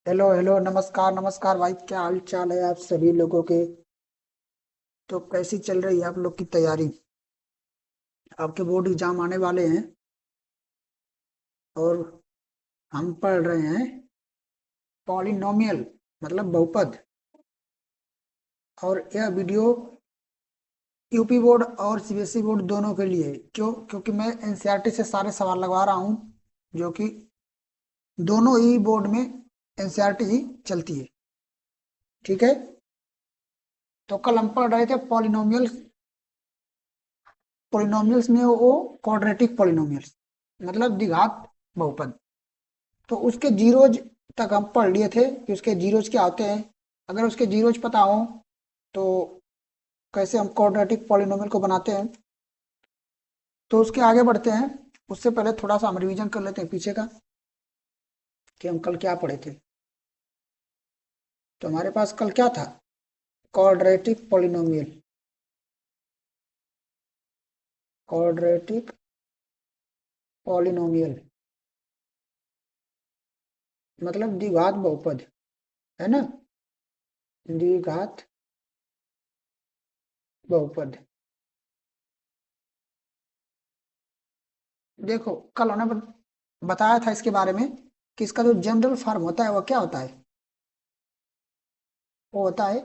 Hello hello, नमस्कार नमस्कार भाई। क्या हाल चाल है आप सभी लोगों के? तो कैसी चल रही है आप लोग की तैयारी? आपके बोर्ड एग्जाम आने वाले हैं और हम पढ़ रहे हैं पॉलिनोमियल, मतलब बहुपद। और यह वीडियो यूपी बोर्ड और सीबीएसई बोर्ड दोनों के लिए है। क्यों? क्योंकि मैं एनसीईआरटी से सारे सवाल लगवा रहा हूँ, जो कि दोनों ही बोर्ड में एनसीईआरटी ही चलती है। ठीक है। तो कल हम पढ़ रहे थे पॉलिनोमियल। पॉलिनोमियल्स में वो क्वाड्रेटिक पॉलिनोमियल्स, मतलब द्विघात बहुपद। तो उसके जीरोज तक हम पढ़ लिए थे कि उसके जीरोज क्या होते हैं। अगर उसके जीरोज पता हो तो कैसे हम क्वाड्रेटिक पॉलिनोमियल को बनाते हैं। तो उसके आगे बढ़ते हैं। उससे पहले थोड़ा सा हम रिवीजन कर लेते हैं पीछे का, कि हम कल क्या पढ़े थे। तो हमारे पास कल क्या था? Quadratic polynomial. क्वाड्रेटिक पॉलिनोमियल मतलब द्विघात बहुपद, है ना? द्विघात बहुपद। देखो, कल उन्होंने बताया था इसके बारे में कि इसका जो जनरल फॉर्म होता है वो क्या होता है। वो होता है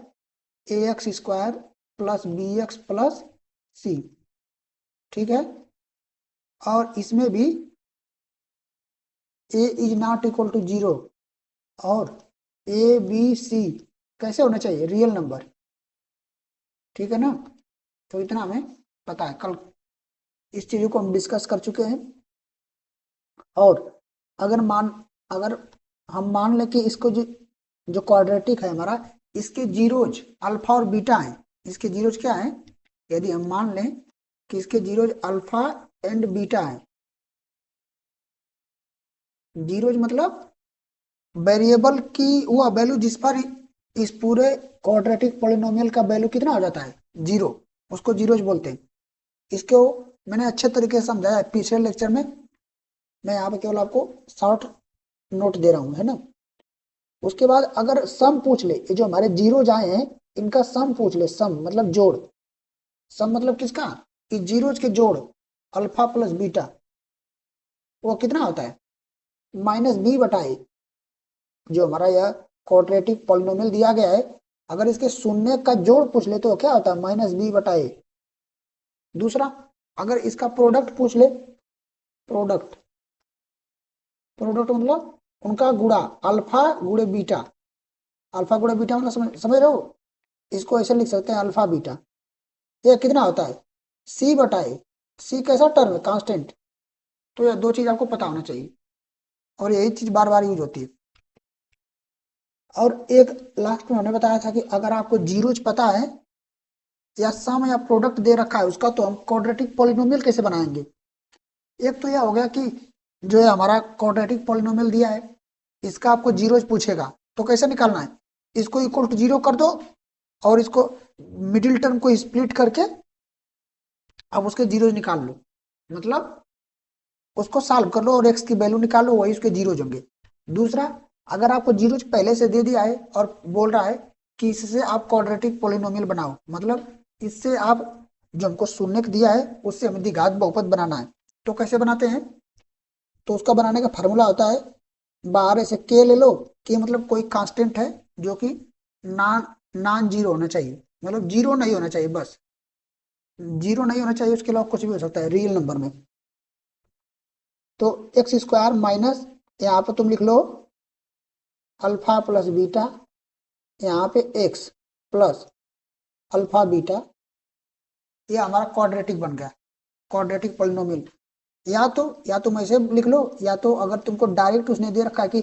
a x square plus b x plus c. ठीक है। और इसमें भी a is not equal to zero, और ए बी सी कैसे होना चाहिए? Real number. ठीक है ना? तो इतना हमें पता है। कल इस चीजों को हम डिस्कस कर चुके हैं। और अगर मान अगर हम मान लें कि इसको जो जो क्वाड्रेटिक है हमारा, इसके जीरोज अल्फा और बीटा हैं। इसके जीरोज क्या हैं? यदि हम मान लें कि इसके जीरोज अल्फा एंड बीटा हैं। जीरोज मतलब वेरिएबल की वह वैल्यू जिस पर इस पूरे क्वाड्रेटिक पॉलिनोमियल का वैल्यू कितना हो जाता है? जीरो। उसको जीरोज बोलते हैं। इसको मैंने अच्छे तरीके से समझाया है पिछले लेक्चर में। मैं यहाँ पे केवल आपको शॉर्ट नोट दे रहा हूँ, है ना? उसके बाद अगर सम पूछ ले, ये जो हमारे जीरोज आए हैं इनका सम पूछ ले, सम मतलब जोड़। सम मतलब किसका? इस जीरोज के जोड़, अल्फा प्लस बीटा, वो कितना होता है? माइनस बी बटा ए। जो हमारा यह क्वाड्रेटिक पॉलिनोमियल दिया गया है, अगर इसके शून्य का जोड़ पूछ ले तो क्या होता है? माइनस बी बटा ए। दूसरा, अगर इसका प्रोडक्ट पूछ ले, प्रोडक्ट, प्रोडक्ट मतलब उनका गुणा, अल्फा गुणे बीटा। अल्फा गुणे बीटा मतलब समझ रहे हो? इसको ऐसे लिख सकते हैं, अल्फा बीटा। ये कितना होता है? सी बटा ए। सी कैसा टर्म है? कांस्टेंट। तो यह दो चीज आपको पता होना चाहिए, और यही चीज बार बार यूज होती है। और एक लास्ट में हमने बताया था कि अगर आपको जीरोज पता है या सम या प्रोडक्ट दे रखा है उसका, तो हम क्वाड्रेटिक पॉलिनोमियल कैसे बनाएंगे। एक तो यह हो गया कि जो है हमारा क्वाड्रेटिक पॉलिनोमियल दिया है, इसका आपको जीरोज पूछेगा, तो कैसे निकालना है? इसको इक्वल टू जीरो कर दो, और इसको मिडिल टर्म को स्प्लिट करके अब उसके जीरोज निकाल लो। मतलब उसको सॉल्व कर लो और एक्स की वैल्यू निकालो, वही उसके जीरोज होंगे। दूसरा, अगर आपको जीरोज पहले से दे दिया है और बोल रहा है कि इससे आप क्वाड्रेटिक पॉलिनोमियल बनाओ, मतलब इससे आप जो हमको शून्य दिया है उससे हमें द्विघात बहुपद बनाना है, तो कैसे बनाते हैं? तो उसका बनाने का फार्मूला होता है, बाहर ऐसे के ले लो। के मतलब कोई कांस्टेंट है जो कि नॉन नॉन जीरो होना चाहिए, मतलब जीरो नहीं होना चाहिए बस। जीरो नहीं होना चाहिए, उसके अलावा कुछ भी हो सकता है रियल नंबर में। तो एक्स स्क्वायर माइनस, यहाँ पे तुम लिख लो अल्फा प्लस बीटा, यहाँ पे एक्स प्लस अल्फा बीटा। ये हमारा क्वाड्रेटिक बन गया, क्वाड्रेटिक पॉलिनोमियल। या तुम ऐसे लिख लो, या तो अगर तुमको डायरेक्ट उसने दे रखा है कि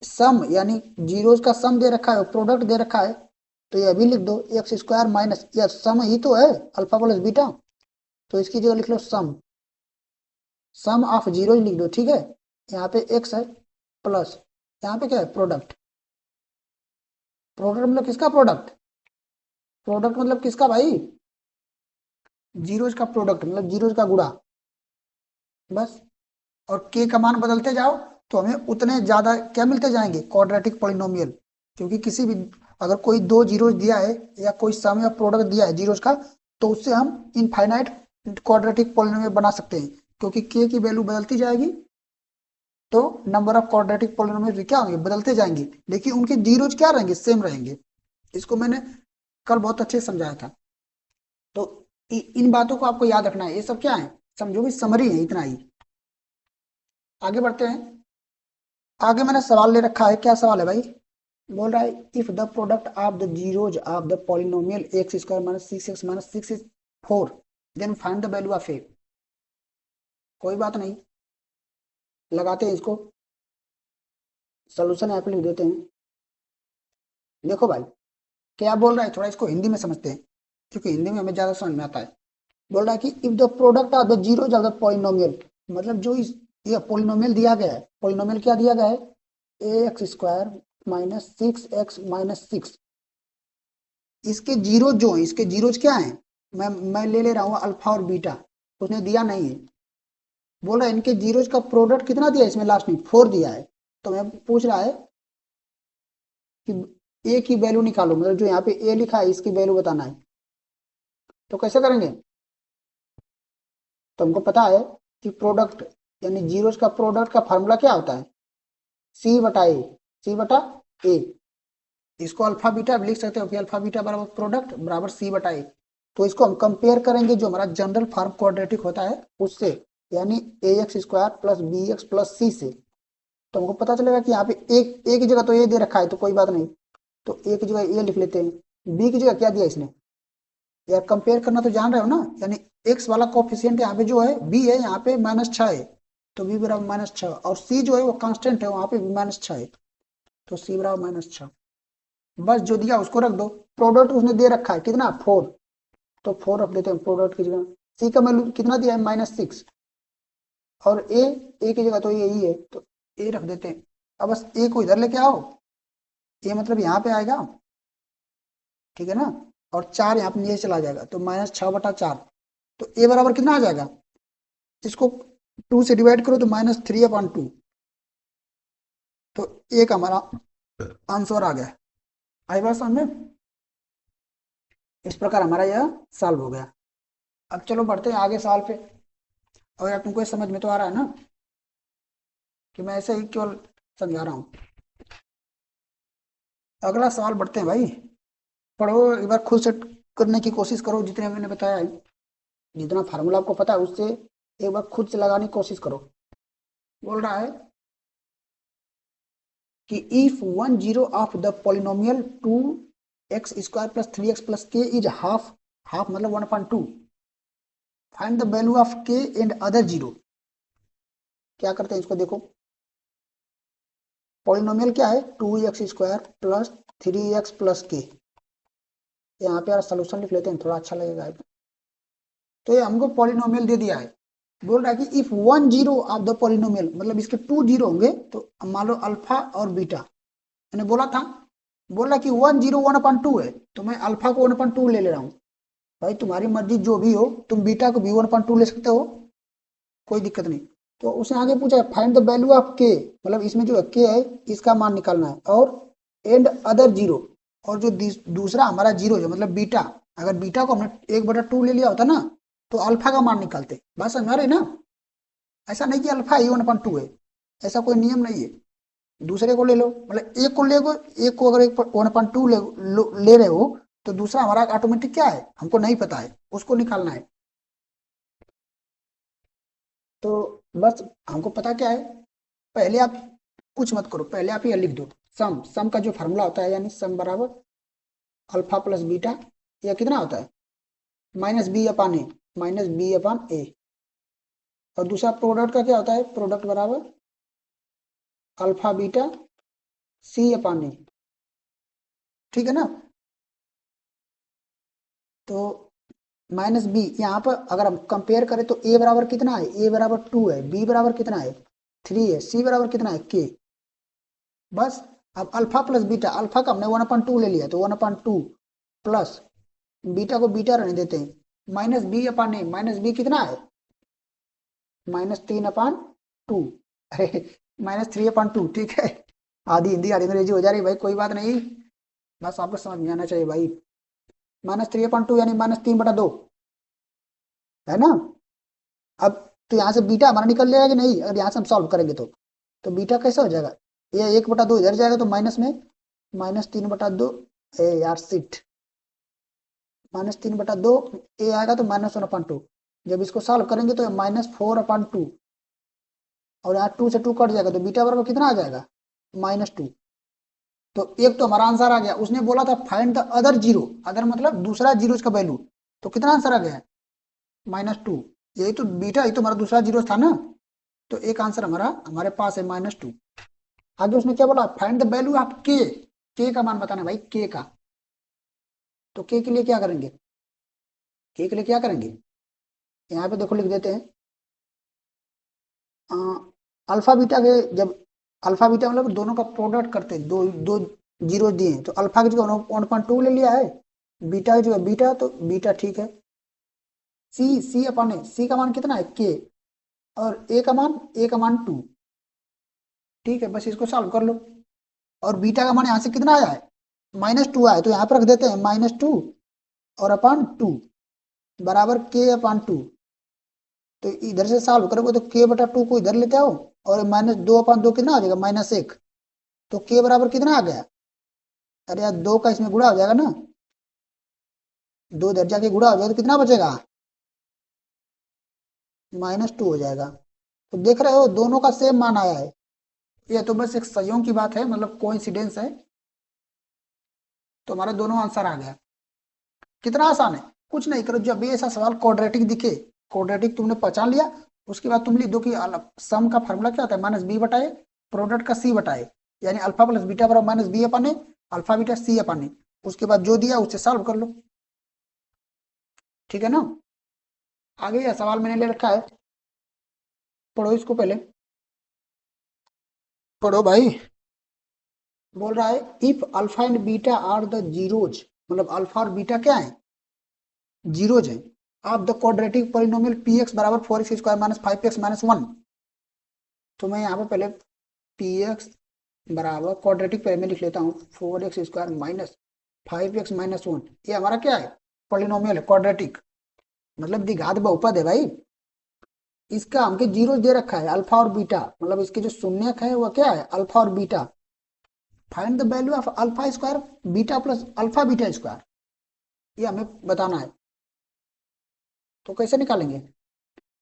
सम यानी जीरोज का सम दे रखा है, प्रोडक्ट दे रखा है, तो यह भी लिख दो एक्स स्क्वायर माइनस, यह सम ही तो है, अल्फा प्लस बीटा। तो इसकी जगह लिख लो सम, सम ऑफ जीरो लिख दो। ठीक है। यहाँ पे एक्स है प्लस, यहाँ पे क्या है? प्रोडक्ट। प्रोडक्ट मतलब किसका प्रोडक्ट? प्रोडक्ट मतलब किसका भाई? जीरोज का प्रोडक्ट मतलब जीरोज का गुणा, बस। और के का मान बदलते जाओ, तो हमें उतने ज्यादा क्या मिलते जाएंगे, क्वाड्रेटिक पॉलिनोमियल। क्योंकि किसी भी, अगर कोई दो जीरोज दिया है या कोई सम या प्रोडक्ट दिया है जीरोज का, तो उससे हम इनफाइनाइट क्वाड्रेटिक पॉलिनोमियल बना सकते हैं। क्योंकि के की वैल्यू बदलती जाएगी, तो नंबर ऑफ क्वाड्रेटिक पॉलिनोमियल क्या होंगे, बदलते जाएंगे, लेकिन उनके जीरोज क्या रहेंगे, सेम रहेंगे। इसको मैंने कल बहुत अच्छे से समझाया था। तो इन बातों को आपको याद रखना है। ये सब क्या है, समझो कि समरी है, इतना ही। आगे बढ़ते हैं। आगे मैंने सवाल ले रखा है, क्या सवाल है भाई, बोल रहा है if the product of the zeros of the polynomial x square minus six x minus six is four, then find the value of a. कोई बात नहीं, लगाते हैं इसको, सोल्यूशन यहाँ पे लिख देते हैं। देखो भाई, क्या बोल रहा है, थोड़ा इसको हिंदी में समझते हैं, क्योंकि हिंदी में हमें ज्यादा समझ में आता है। बोल रहा है कि if the product of the zeros of the polynomial, मतलब जो इस ये पॉलिनोमियल दिया गया है, पॉलिनोमियल क्या दिया गया है, a x square minus six x minus six, इसके जीरो जो है, इसके जीरोज क्या है, मैं ले रहा हूँ अल्फा और बीटा, उसने दिया नहीं है। बोल रहा है इनके जीरोज का प्रोडक्ट कितना दिया है, इसमें लास्ट में फोर दिया है। तो मैं पूछ रहा है कि ए की वैल्यू निकालो, मतलब जो यहाँ पे ए लिखा है इसकी वैल्यू बताना है। तो कैसे करेंगे, तो हमको पता है कि प्रोडक्ट यानी जीरोज का प्रोडक्ट का फार्मूला क्या होता है, सी बटा ए, सी बटा ए। इसको अल्फा बीटा लिख सकते हो कि अल्फा बीटा बराबर प्रोडक्ट बराबर सी बटा ए। तो इसको हम कंपेयर करेंगे जो हमारा जनरल फॉर्म क्वाड्रेटिक होता है उससे, यानी a x square plus b x plus c से। तो हमको पता चलेगा कि यहाँ पे एक की जगह तो ए दे रखा है, तो कोई बात नहीं, तो ए की जगह ए लिख लेते हैं। बी की जगह क्या दिया इसने, यार कंपेयर करना तो जान रहे हो ना, यानी एक्स वाला कोफिशियंट यहाँ पे जो है बी है, यहाँ पे -6 है, तो बी बराबर -6, और सी जो है वो कांस्टेंट है, वहां पे भी -6 है, तो सी बराबर -6। बस जो दिया उसको रख दो। प्रोडक्ट उसने दे रखा है कितना, फोर, तो फोर रख देते हैं प्रोडक्ट की जगह। सी का वैल्यू कितना दिया है, -6, और ए की जगह तो यही है, तो ए रख देते हैं। अब बस ए को इधर लेके आओ, ए मतलब यहाँ पे आएगा, ठीक है ना, और चार यहाँ पे नीचे चला जाएगा, तो -6/4। तो ए बराबर कितना आ जाएगा, इसको 2 से डिवाइड करो तो -3/2। तो ए का हमारा आंसर आ गया। आई बात समझ में, इस प्रकार हमारा यह सॉल्व हो गया। अब चलो बढ़ते हैं आगे सवाल पे। और यार तुमको ये समझ में तो आ रहा है ना कि मैं ऐसे ही केवल समझा रहा हूँ। अगला सवाल बढ़ते हैं भाई। पढ़ो एक बार, खुद से करने की कोशिश करो, जितने मैंने बताया है, जितना फार्मूला आपको पता है उससे एक बार खुद से लगाने की कोशिश करो। बोल रहा है कि if one zero of the polynomial 2x² plus 3x plus के इज हाफ, हाफ मतलब 1/2, फाइंड द वैल्यू ऑफ के एंड अदर जीरो। क्या करते हैं इसको, देखो पॉलिनोमियल क्या है, 2x² प्लस 3x प्लस के। यहाँ पे यार सोल्यूशन लिख लेते हैं, थोड़ा अच्छा लगेगा। तो ये हमको पॉलिनोमियल दे दिया है। बोल रहा है कि if one zero of the polynomial, मतलब इसके 2 जीरो होंगे, तो मान लो अल्फा और बीटा, मैंने बोला था, बोला कि 1 0 1/2 है, तो मैं अल्फा को 1/2 ले रहा हूँ। भाई तुम्हारी मर्जी जो भी हो, तुम बीटा को भी 1/2 ले सकते हो, कोई दिक्कत नहीं। तो उसने आगे पूछा फाइंड द वैल्यू ऑफ के, मतलब इसमें जो के है इसका मान निकालना है, और एंड अदर जीरो, और जो दूसरा हमारा जीरो है मतलब बीटा, अगर बीटा को हमने 1/2 ले लिया होता ना, तो अल्फा का मान निकालते। बात समझ रहे ना, ऐसा नहीं कि अल्फा ही 1/2 है, ऐसा कोई नियम नहीं है। दूसरे को ले लो, मतलब एक को ले गो, एक को अगर 1/2 ले रहे हो, तो दूसरा हमारा ऑटोमेटिक क्या है, हमको नहीं पता है, उसको निकालना है। तो बस हमको पता क्या है, पहले आप कुछ मत करो, पहले आप ये लिख दो, सम का जो फार्मूला होता है, यानी सम बराबर अल्फा प्लस बीटा, यह कितना होता है, -b/a, -b/a। और दूसरा प्रोडक्ट का क्या होता है, प्रोडक्ट बराबर अल्फा बीटा c/a, ठीक है ना। तो -b यहाँ पर अगर हम कंपेयर करें तो a बराबर कितना है, a बराबर 2 है, b बराबर कितना है 3 है, c बराबर कितना है k। बस अब अल्फा प्लस बीटा, अल्फा का हमने 1/2 ले लिया, तो 1/2 प्लस बीटा को बीटा रहने देते हैं, -b/a, -b कितना है -3/2। अरे -3/2, ठीक है। आधी हिंदी आधी अंग्रेजी हो जा रही भाई, कोई बात नहीं, बस आपको समझ में आना चाहिए भाई। -3/2 यानी -3/2, है ना। अब तो यहाँ से बीटा हमारा निकल जाएगा कि नहीं, अगर यहाँ से हम सॉल्व करेंगे तो बीटा कैसा हो जाएगा, ये 1/2 इधर जाएगा तो माइनस में -3/2, ए यार सिट, -3/2, ए आएगा तो -1/2, जब इसको सॉल्व करेंगे तो -4/2, और यहाँ 2 से 2 कट जाएगा तो बीटा बराबर कितना आ जाएगा, -2। तो एक तो हमारा आंसर आ गया, उसने बोला था find the other zero, other मतलब दूसरा जीरो का वैल्यू, तो कितना आंसर आ गया, -2। यही तो बीटा, यही तो हमारा दूसरा जीरो था ना, तो एक आंसर हमारा हमारे पास है -2। आगे उसने क्या बोला, फाइंड द वैल्यू ऑफ के का मान बताना है भाई, के का। तो के के लिए क्या करेंगे, के के लिए क्या करेंगे, यहाँ पे देखो लिख देते हैं, अल्फा बीटा के, जब अल्फा बीटा मतलब दोनों का प्रोडक्ट करते हैं, दो दो जीरो दिए हैं, तो अल्फा की जगह 1.2 ले लिया है, बीटा की जगह बीटा, तो बीटा ठीक है। सी अपन है, सी का मान कितना है के, और ए का मान 2, ठीक है, बस इसको सॉल्व कर लो। और बीटा का मान यहाँ से कितना आया है, -2 आया है, तो यहाँ पर रख देते हैं -2 और अपान 2 बराबर के/2। तो इधर से सॉल्व करोगे तो के/2 को इधर लेते आओ, और -2/2 कितना आ जाएगा, -1, तो के बराबर कितना आ गया, अरे यार 2 का इसमें गुणा हो जाएगा ना, 2 इधर जाके गुणा हो जाएगा तो कितना बचेगा, -2 हो जाएगा। तो देख रहे हो दोनों का सेम मान आया है, ये तो बस एक संयोग की बात है, मतलब कोइंसिडेंस है, तो हमारा दोनों आंसर आ गया। कितना आसान है, कुछ नहीं करो, जब भी ऐसा सवाल क्वाड्रेटिक दिखे, क्वाड्रेटिक तुमने पहचान लिया, उसके बाद तुम लिख दो कि सम का फॉर्मूला क्या होता है, -b/a, प्रोडक्ट का c/a, यानी अल्फा प्लस बीटा बराबर -b/a, अल्फा बीटा c/a, उसके बाद जो दिया उससे सॉल्व कर लो, ठीक है ना। आगे यह सवाल मैंने ले रखा है, पढ़ो इसको पहले, पढ़ो भाई। बोल रहा है if alpha and beta are the zeros, मतलब अल्फा और बीटा क्या है, जीरोज है, of the quadratic polynomial P X बराबर 4x² - 5x - 1। तो मैं यहाँ पे पहले पी एक्स बराबर क्वाड्रेटिक पहले मैं लिख लेता हूँ 4x² - 5x - 1, ये हमारा क्या है, पॉलिनोमियल है, क्वाड्रेटिक मतलब द्विघात बहुपद है भाई। इसका हमके जीरो दे रखा है अल्फा और बीटा, मतलब इसके जो शून्यक है वो क्या है, अल्फा और beta. Find the value of alpha square beta plus alpha beta square, ये हमें बताना है। तो कैसे निकालेंगे,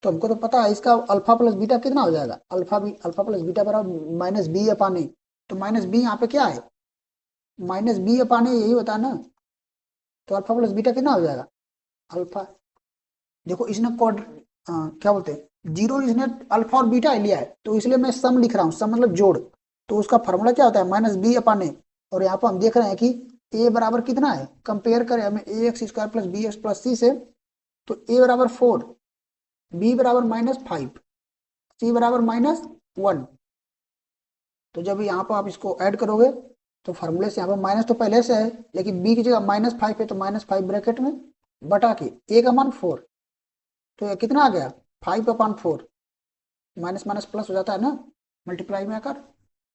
तो हमको तो पता है इसका अल्फा प्लस बीटा कितना हो जाएगा, अल्फा प्लस बीटा बराबर -b/a, तो -b यहाँ पे क्या है, -b/a, यही होता है ना। तो अल्फा प्लस बीटा कितना हो जाएगा, अल्फा, देखो इसने कोड क्या बोलते हैं, जीरो इसने अल्फा और बीटा लिया है, तो इसलिए मैं सम लिख रहा हूँ, सम मतलब जोड़। तो उसका फॉर्मूला क्या होता है, -b/a, और यहाँ पर हम देख रहे हैं कि ए बराबर कितना है, कंपेयर करें हमें ax² + bx + c से, तो ए बराबर 4, बी बराबर -5, सी बराबर -1। तो जब यहाँ पर आप इसको ऐड करोगे तो फॉर्मूले से यहाँ पर माइनस तो पहले से है, लेकिन बी की जगह -5 है, तो -5 ब्रैकेट में बटा के ए का मान 4, तो ये कितना आ गया, 5/4, माइनस माइनस प्लस हो जाता है ना, मल्टीप्लाई में आकर।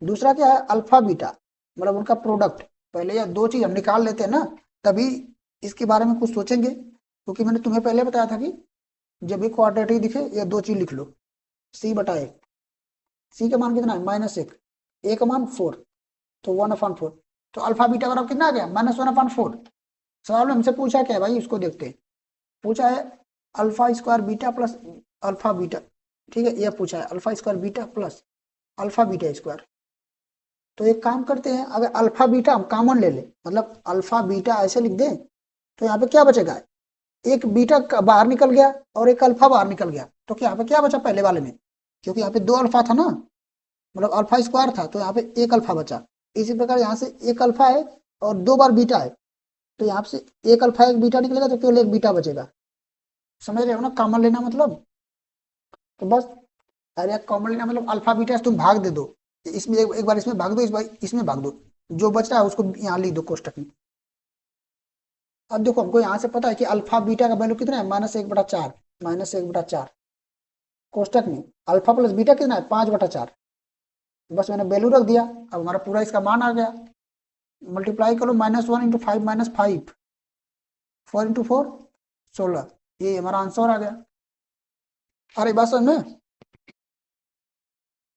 दूसरा क्या है, अल्फा बीटा, मतलब उनका प्रोडक्ट। पहले यह दो चीज हम निकाल लेते हैं ना, तभी इसके बारे में कुछ सोचेंगे, क्योंकि मैंने तुम्हें पहले बताया था कि जब भी क्वाड्रेटिक दिखे ये दो चीज लिख लो, c/a, सी का मान कितना है, -1, ए का मान 4, तो 1/4, तो अल्फा बीटा बराबर कितना आ गया, -1/4। सवाल में हमसे पूछा क्या है भाई, उसको देखते हैं। पूछा है alpha square beta plus alpha beta, ठीक है, यह पूछा है alpha square beta plus alpha beta square. तो एक काम करते हैं, अगर अल्फा बीटा हम कॉमन ले ले, मतलब अल्फा बीटा ऐसे लिख दें, तो यहाँ पे क्या बचेगा, एक बीटा बाहर निकल गया और एक अल्फा बाहर निकल गया, तो यहाँ पे क्या बचा पहले वाले में, क्योंकि यहाँ पे दो अल्फा था ना, मतलब अल्फा स्क्वायर था, तो यहाँ पे एक अल्फा बचा। इसी प्रकार यहाँ से एक अल्फा है और दो बार बीटा है, तो यहाँ से एक अल्फा एक बीटा निकलेगा, तो केवल एक बीटा बचेगा। समझ रहे हो ना, कॉमन लेना मतलब, तो बस, अरे कॉमन लेना मतलब अल्फा बीटा से तुम भाग दे दो, इसमें एक बार इसमें भाग दो, इस बार इसमें भाग दो, जो बच रहा है उसको यहाँ लिख दो कोष्टक में। अब देखो हमको यहाँ से पता है कि अल्फा बीटा का वैल्यू कितना है, -1/4, -1/4, कोष्टक में अल्फा प्लस बीटा कितना है, 5/4, बस मैंने वैल्यू रख दिया, अब हमारा पूरा इसका मान आ गया। मल्टीप्लाई करो, -1 × 5 - 5, 4 × 4 16, ये हमारा आंसर आ गया। अरे बात समझ में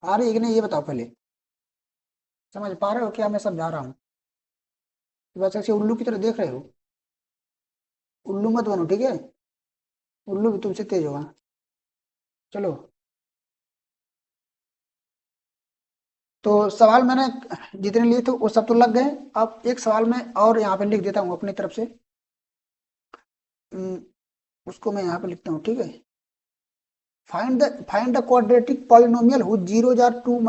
आ रही है कि नहीं, ये बताओ पहले। समझ पा रहे हो क्या मैं समझा रहा हूँ? बस ऐसे उल्लू की तरह देख रहे हो, उल्लू मत बनो, ठीक है? उल्लू भी तुमसे तेज होगा। चलो, तो सवाल मैंने जितने लिए थे वो सब तो लग गए। अब एक सवाल मैं और यहाँ पे लिख देता हूँ अपनी तरफ से। उम, उसको मैं यहाँ पे लिखता हूँ, ठीक है? Find the quadratic polynomial whose zeros are 2 -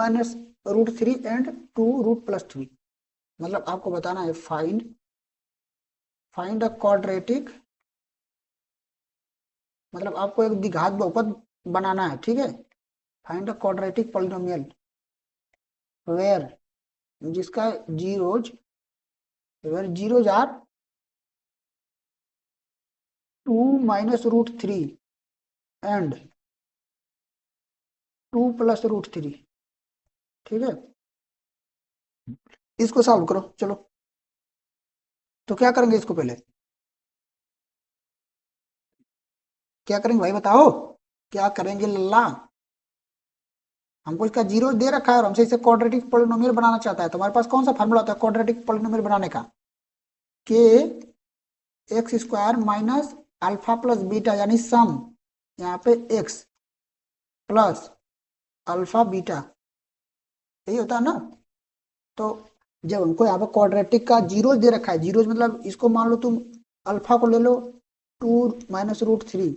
√3 and 2 √+3। मतलब आपको बताना है फाइंड द क्वाड्रेटिक, मतलब आपको एक द्विघात बहुपद बनाना है, ठीक है? Find the quadratic polynomial where, जिसका zeros, where zeros are 2 - √3 and 2 + √3, ठीक है? इसको सॉल्व करो, चलो। तो क्या करेंगे इसको पहले, क्या करेंगे भाई बताओ, क्या करेंगे लल्ला? हमको इसका जीरो दे रखा है और हमसे इसे क्वाड्रेटिक पॉलिनोमियल बनाना चाहता है। तुम्हारे पास कौन सा फार्मूला होता है क्वाड्रेटिक पॉलिनोमियल बनाने का? के x square minus alpha plus beta, यानी सम यहाँ पे एक्स प्लस अल्फा बीटा, यही होता है ना? तो जब हमको यहाँ पे क्वाड्रेटिक का जीरोज दे रखा है, जीरोज मतलब इसको मान लो तुम अल्फा को ले लो 2 - √3।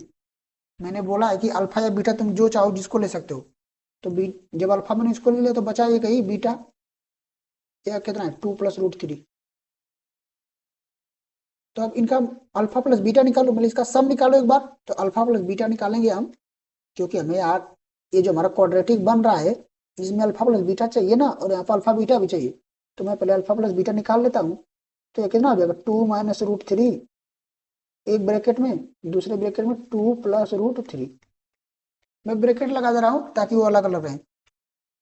मैंने बोला है कि अल्फा या बीटा तुम जो चाहो जिसको ले सकते हो। तो जब अल्फा मैंने इसको ले लिया तो बचा एक ही बीटा, या कितना है 2 + √3। तो अब इनका अल्फा प्लस बीटा निकालो, मतलब इसका सम निकालो एक बार। तो अल्फा प्लस बीटा निकालेंगे हम, क्योंकि हमें यार ये जो हमारा क्वाड्रेटिक बन रहा है इसमें अल्फा प्लस बीटा चाहिए ना, और यहाँ पर अल्फा बीटा भी चाहिए। तो मैं पहले अल्फा प्लस बीटा निकाल लेता हूँ। तो ये कितना हो जाएगा 2 - √3, एक ब्रैकेट में, दूसरे ब्रैकेट में 2 + √3। मैं ब्रैकेट लगा दे रहा हूँ ताकि वो अलग अलग रहे।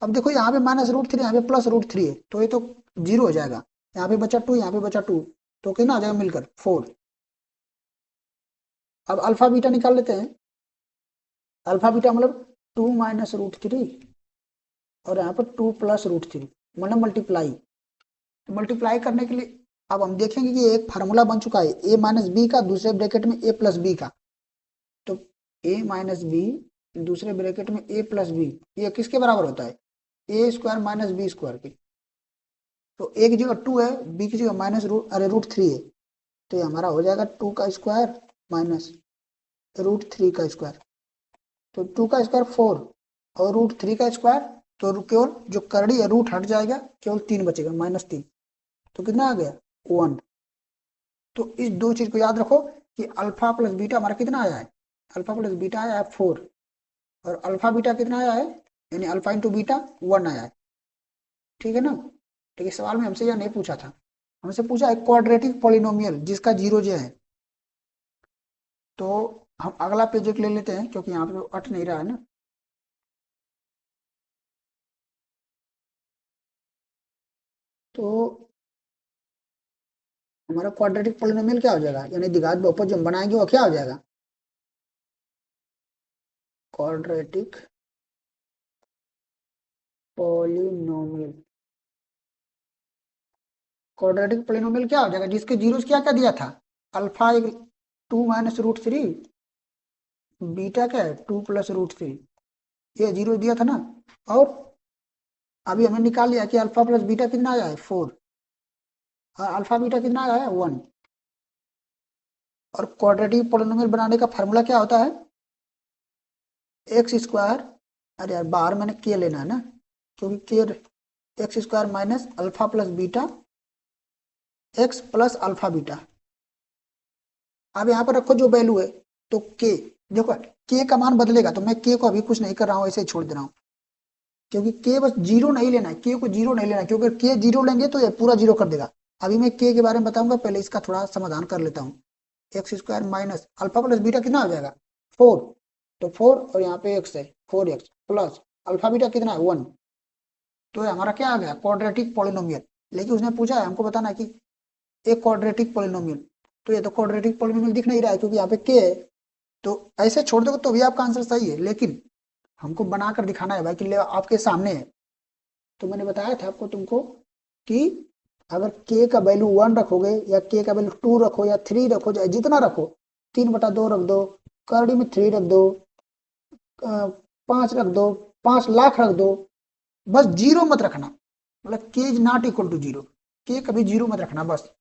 अब देखो यहाँ पे -√3, यहाँ पे +√3 है, तो ये तो जीरो हो जाएगा। यहाँ पे बचा 2, यहाँ पे बचा 2, तो कितना आ जाएगा मिलकर 4। अब अल्फा बीटा निकाल लेते हैं। अल्फा बीटा मतलब 2 - √3 और यहाँ पर 2 + √3, मतलब मल्टीप्लाई। मल्टीप्लाई करने के लिए अब हम देखेंगे कि एक फार्मूला बन चुका है a - b का, दूसरे ब्रैकेट में a + b का। तो a - b दूसरे ब्रैकेट में a + b, ये किसके बराबर होता है? a² - b² के। तो a की जगह 2 है, b की जगह √3 है। तो ये हमारा हो जाएगा 2 का स्क्वायर माइनस √3 का स्क्वायर। तो 2 का स्क्वायर 4 और √3 का स्क्वायर, तो केवल जो करड़ी है रूट हट जाएगा, केवल 3 बचेगा, -3। तो कितना आ गया 1। तो इस दो चीज को याद रखो कि अल्फा प्लस बीटा हमारा कितना आया है? अल्फा प्लस बीटा आया है 4, और अल्फा बीटा कितना आया है, यानी अल्फा इंटू बीटा 1 आया है, ठीक है ना? लेकिन सवाल में हमसे यह नहीं पूछा था, हमसे पूछा है क्वाड्रेटिक पॉलिनोमियल जिसका जीरो जो है। तो हम अगला पेज एक ले लेते हैं, क्योंकि यहाँ पे तो अट नहीं रहा है ना। तो हमारा क्वाड्रेटिक पॉलिनोमियल क्या हो जाएगा, यानी द्विघात बहुपद जो हम बनाएंगे वो क्या हो जाएगा? क्वाड्रेटिक पॉलिनोमियल, क्वाड्रेटिक पॉलिनोमियल क्या हो जाएगा जिसके जीरोस क्या क्या दिया था? अल्फा 2 - √3, बीटा क्या है 2 + √3, ये जीरो दिया था ना। और अभी हमने निकाल लिया कि अल्फा प्लस बीटा कितना आया है 4, और अल्फा बीटा कितना आया है 1। और क्वाड्रेटिक पॉलिनोमियल बनाने का फार्मूला क्या होता है? x², अरे यार बाहर मैंने के लेना है ना, क्योंकि के x² minus alpha plus beta x plus alpha beta. अब यहाँ पर रखो जो वैल्यू है, तो के, देखो के का मान बदलेगा, तो मैं के को अभी कुछ नहीं कर रहा हूँ, ऐसे ही छोड़ दे रहा हूँ। क्योंकि के बस जीरो नहीं लेना है, के को जीरो नहीं लेना, क्योंकि के जीरो लेंगे तो ये पूरा जीरो कर देगा। अभी मैं के बारे में बताऊंगा, पहले इसका थोड़ा समाधान कर लेता हूँ। x² minus alpha plus beta कितना हो जाएगा 4, तो 4 और यहाँ पे x है 4x प्लस अल्फा बीटा कितना है 1। तो ये हमारा क्या आ गया, क्वाड्रेटिक पॉलिनोमियल। लेकिन उसने पूछा है हमको बताना है कि एक क्वाड्रेटिक पॉलिनोमियल, तो ये तो क्वाड्रेटिक पॉलिनोमियल दिख नहीं रहा है क्योंकि यहाँ पे के है। तो ऐसे छोड़ दोगे तो भी आपका आंसर सही है, लेकिन हमको बनाकर दिखाना है भाई कि ले आपके सामने है। तो मैंने बताया था आपको तुमको कि अगर के का वैल्यू 1 रखोगे या के का वैल्यू 2 रखो या 3 रखो, चाहे जितना रखो, 3/2 रख दो, करड़ी में 3 रख दो, 5 रख दो, 5 लाख रख दो, बस जीरो मत रखना। मतलब K is not equal to zero, K कभी जीरो मत रखना बस।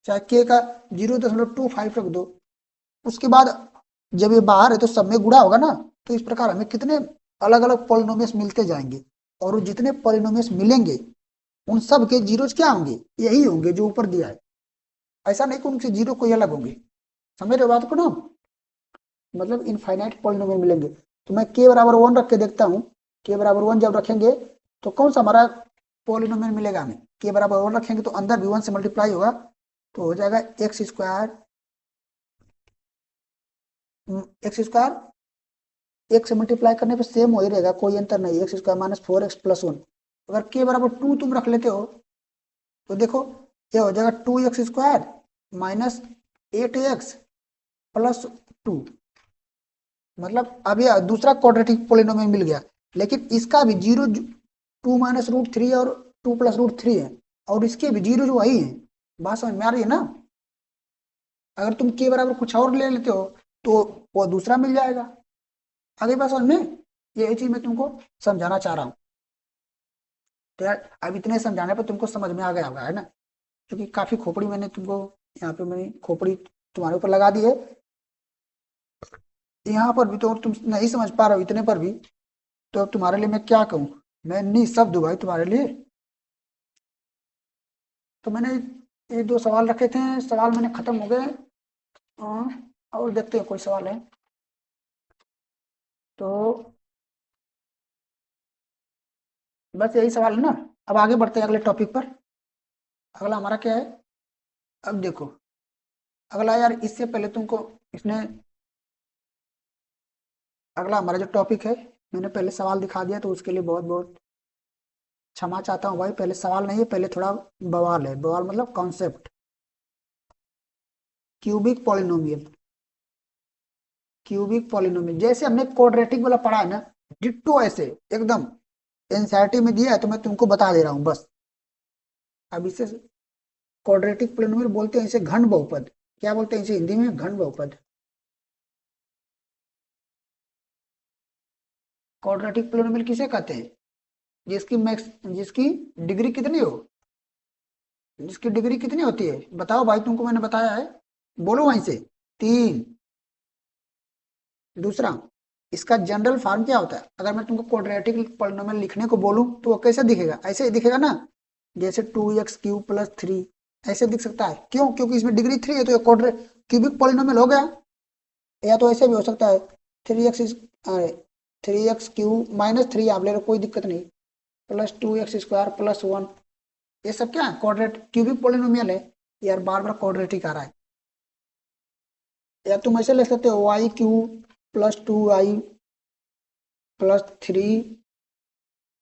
चाहे के का 0.25 रख दो। उसके बाद जब ये बाहर है तो सब में गुणा होगा ना, तो इस प्रकार हमें कितने अलग अलग पॉलिनोमियस मिलते जाएंगे, और वो जितने पॉलिनोमियस मिलेंगे उन सब के जीरोज क्या होंगे, यही होंगे जो ऊपर दिया है। ऐसा नहीं कि उनसे जीरो कोई अलग होंगे। समझ रहे हो बात को ना? मतलब इनफाइनाइट पॉलिनोमियल मिलेंगे। तो मैं के बराबर 1 रख के देखता हूँ, के बराबर 1 जब रखेंगे तो कौन सा हमारा पॉलिनोमियल मिलेगा हमें। के बराबर 1 रखेंगे तो अंदर भी 1 से मल्टीप्लाई होगा, तो हो जाएगा एक्स स्क्वायर, एक से मल्टीप्लाई करने पे सेम हो ही रहेगा, कोई अंतर नहीं। X square minus 4x+1। अगर के बराबर 2 तुम रख लेते हो तो देखो ये हो जाएगा 2x² माइनस 8x+2। मतलब अब ये दूसरा क्वाड्रेटिक पॉलिनोमियल मिल गया, लेकिन इसका भी जीरो 2 - √3 और 2 + √3 है, और इसके भी जीरो जो वही है। बात समझ में आ रही है ना? अगर तुम के बराबर कुछ और ले लेते हो तो वो दूसरा मिल जाएगा। आगे बात समझ में? यही चीज मैं तुमको समझाना चाह रहा हूँ। तो यार अब इतने समझाने पर तुमको समझ में आ गया होगा, है ना? क्योंकि काफी खोपड़ी मैंने तुमको, यहाँ पे मैंने खोपड़ी तुम्हारे ऊपर लगा दी है। यहाँ पर भी तो तुम नहीं समझ पा रहे हो इतने पर भी, तो अब तुम्हारे लिए मैं क्या कहूँ, मैं निःशब्द हूँ भाई तुम्हारे लिए। तो मैंने ये दो सवाल रखे थे, सवाल मैंने खत्म हो गए। और देखते हैं कोई सवाल है तो। बस यही सवाल है ना? अब आगे बढ़ते हैं अगले टॉपिक पर। अगला हमारा क्या है? अब देखो अगला, यार इससे पहले तुमको इसने, अगला हमारा जो टॉपिक है, मैंने पहले सवाल दिखा दिया तो उसके लिए बहुत बहुत क्षमा चाहता हूँ भाई। पहले सवाल नहीं है, पहले थोड़ा बवाल है। बवाल मतलब concept, cubic polynomial. Cubic polynomial जैसे हमने क्वाड्रेटिक वाला पढ़ा है ना, डिट्टो ऐसे एकदम एनसीईआरटी में दिया है, तो मैं तुमको बता दे रहा हूँ बस। अब इसे क्वाड्रेटिक पॉलिनोमियल बोलते हैं, इसे घन बहुपद। क्या बोलते हैं इसे हिंदी में? घन बहुपद। क्वाड्रेटिक पॉलिनोमियल किसे कहते हैं? जिसकी मैक्स, जिसकी डिग्री कितनी हो, जिसकी डिग्री कितनी होती है बताओ भाई, तुमको मैंने बताया है, बोलो वहीं से। 3। दूसरा, इसका जनरल फॉर्म क्या होता है? अगर मैं तुमको क्वाड्रेटिक पॉलिनोमियल लिखने को बोलूं तो वो कैसे दिखेगा? ऐसे ही दिखेगा ना, जैसे 2x³ + 3, ऐसे दिख सकता है। क्यों? क्योंकि इसमें डिग्री 3 है, तो ये क्वाड्रेट क्यूबिक पॉलिनोमियल हो गया। या तो ऐसे भी हो सकता है, 3x³ - 3 आप ले लो, कोई दिक्कत नहीं, +2x² + 1। ये सब क्या है? क्वाड्रेट क्यूबिक पॉलिनोमियल है। यार बार बार क्वाड्रेटिक आ रहा है। या तुम ऐसे ले सकते हो, y³ + 2i + 3,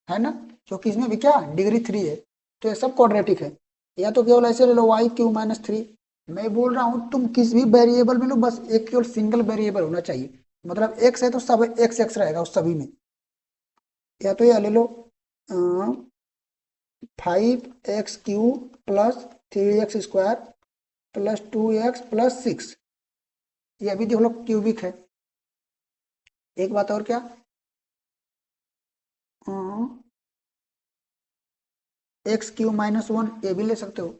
है ना? क्योंकि इसमें भी क्या डिग्री 3 है, तो ये सब क्वाड्रेटिक है। या तो केवल ऐसे ले लो, y³ - 3। मैं बोल रहा हूँ तुम किस भी वेरिएबल में लो, बस एक केवल सिंगल वेरिएबल होना चाहिए। मतलब x है तो सब x रहेगा उस सभी में। या तो ये ले लो 5x³ + 3x² + 2x + 6। ये अभी देख लो क्यूबिक है। एक बात और क्या, x³ - 1 ये भी ले सकते हो।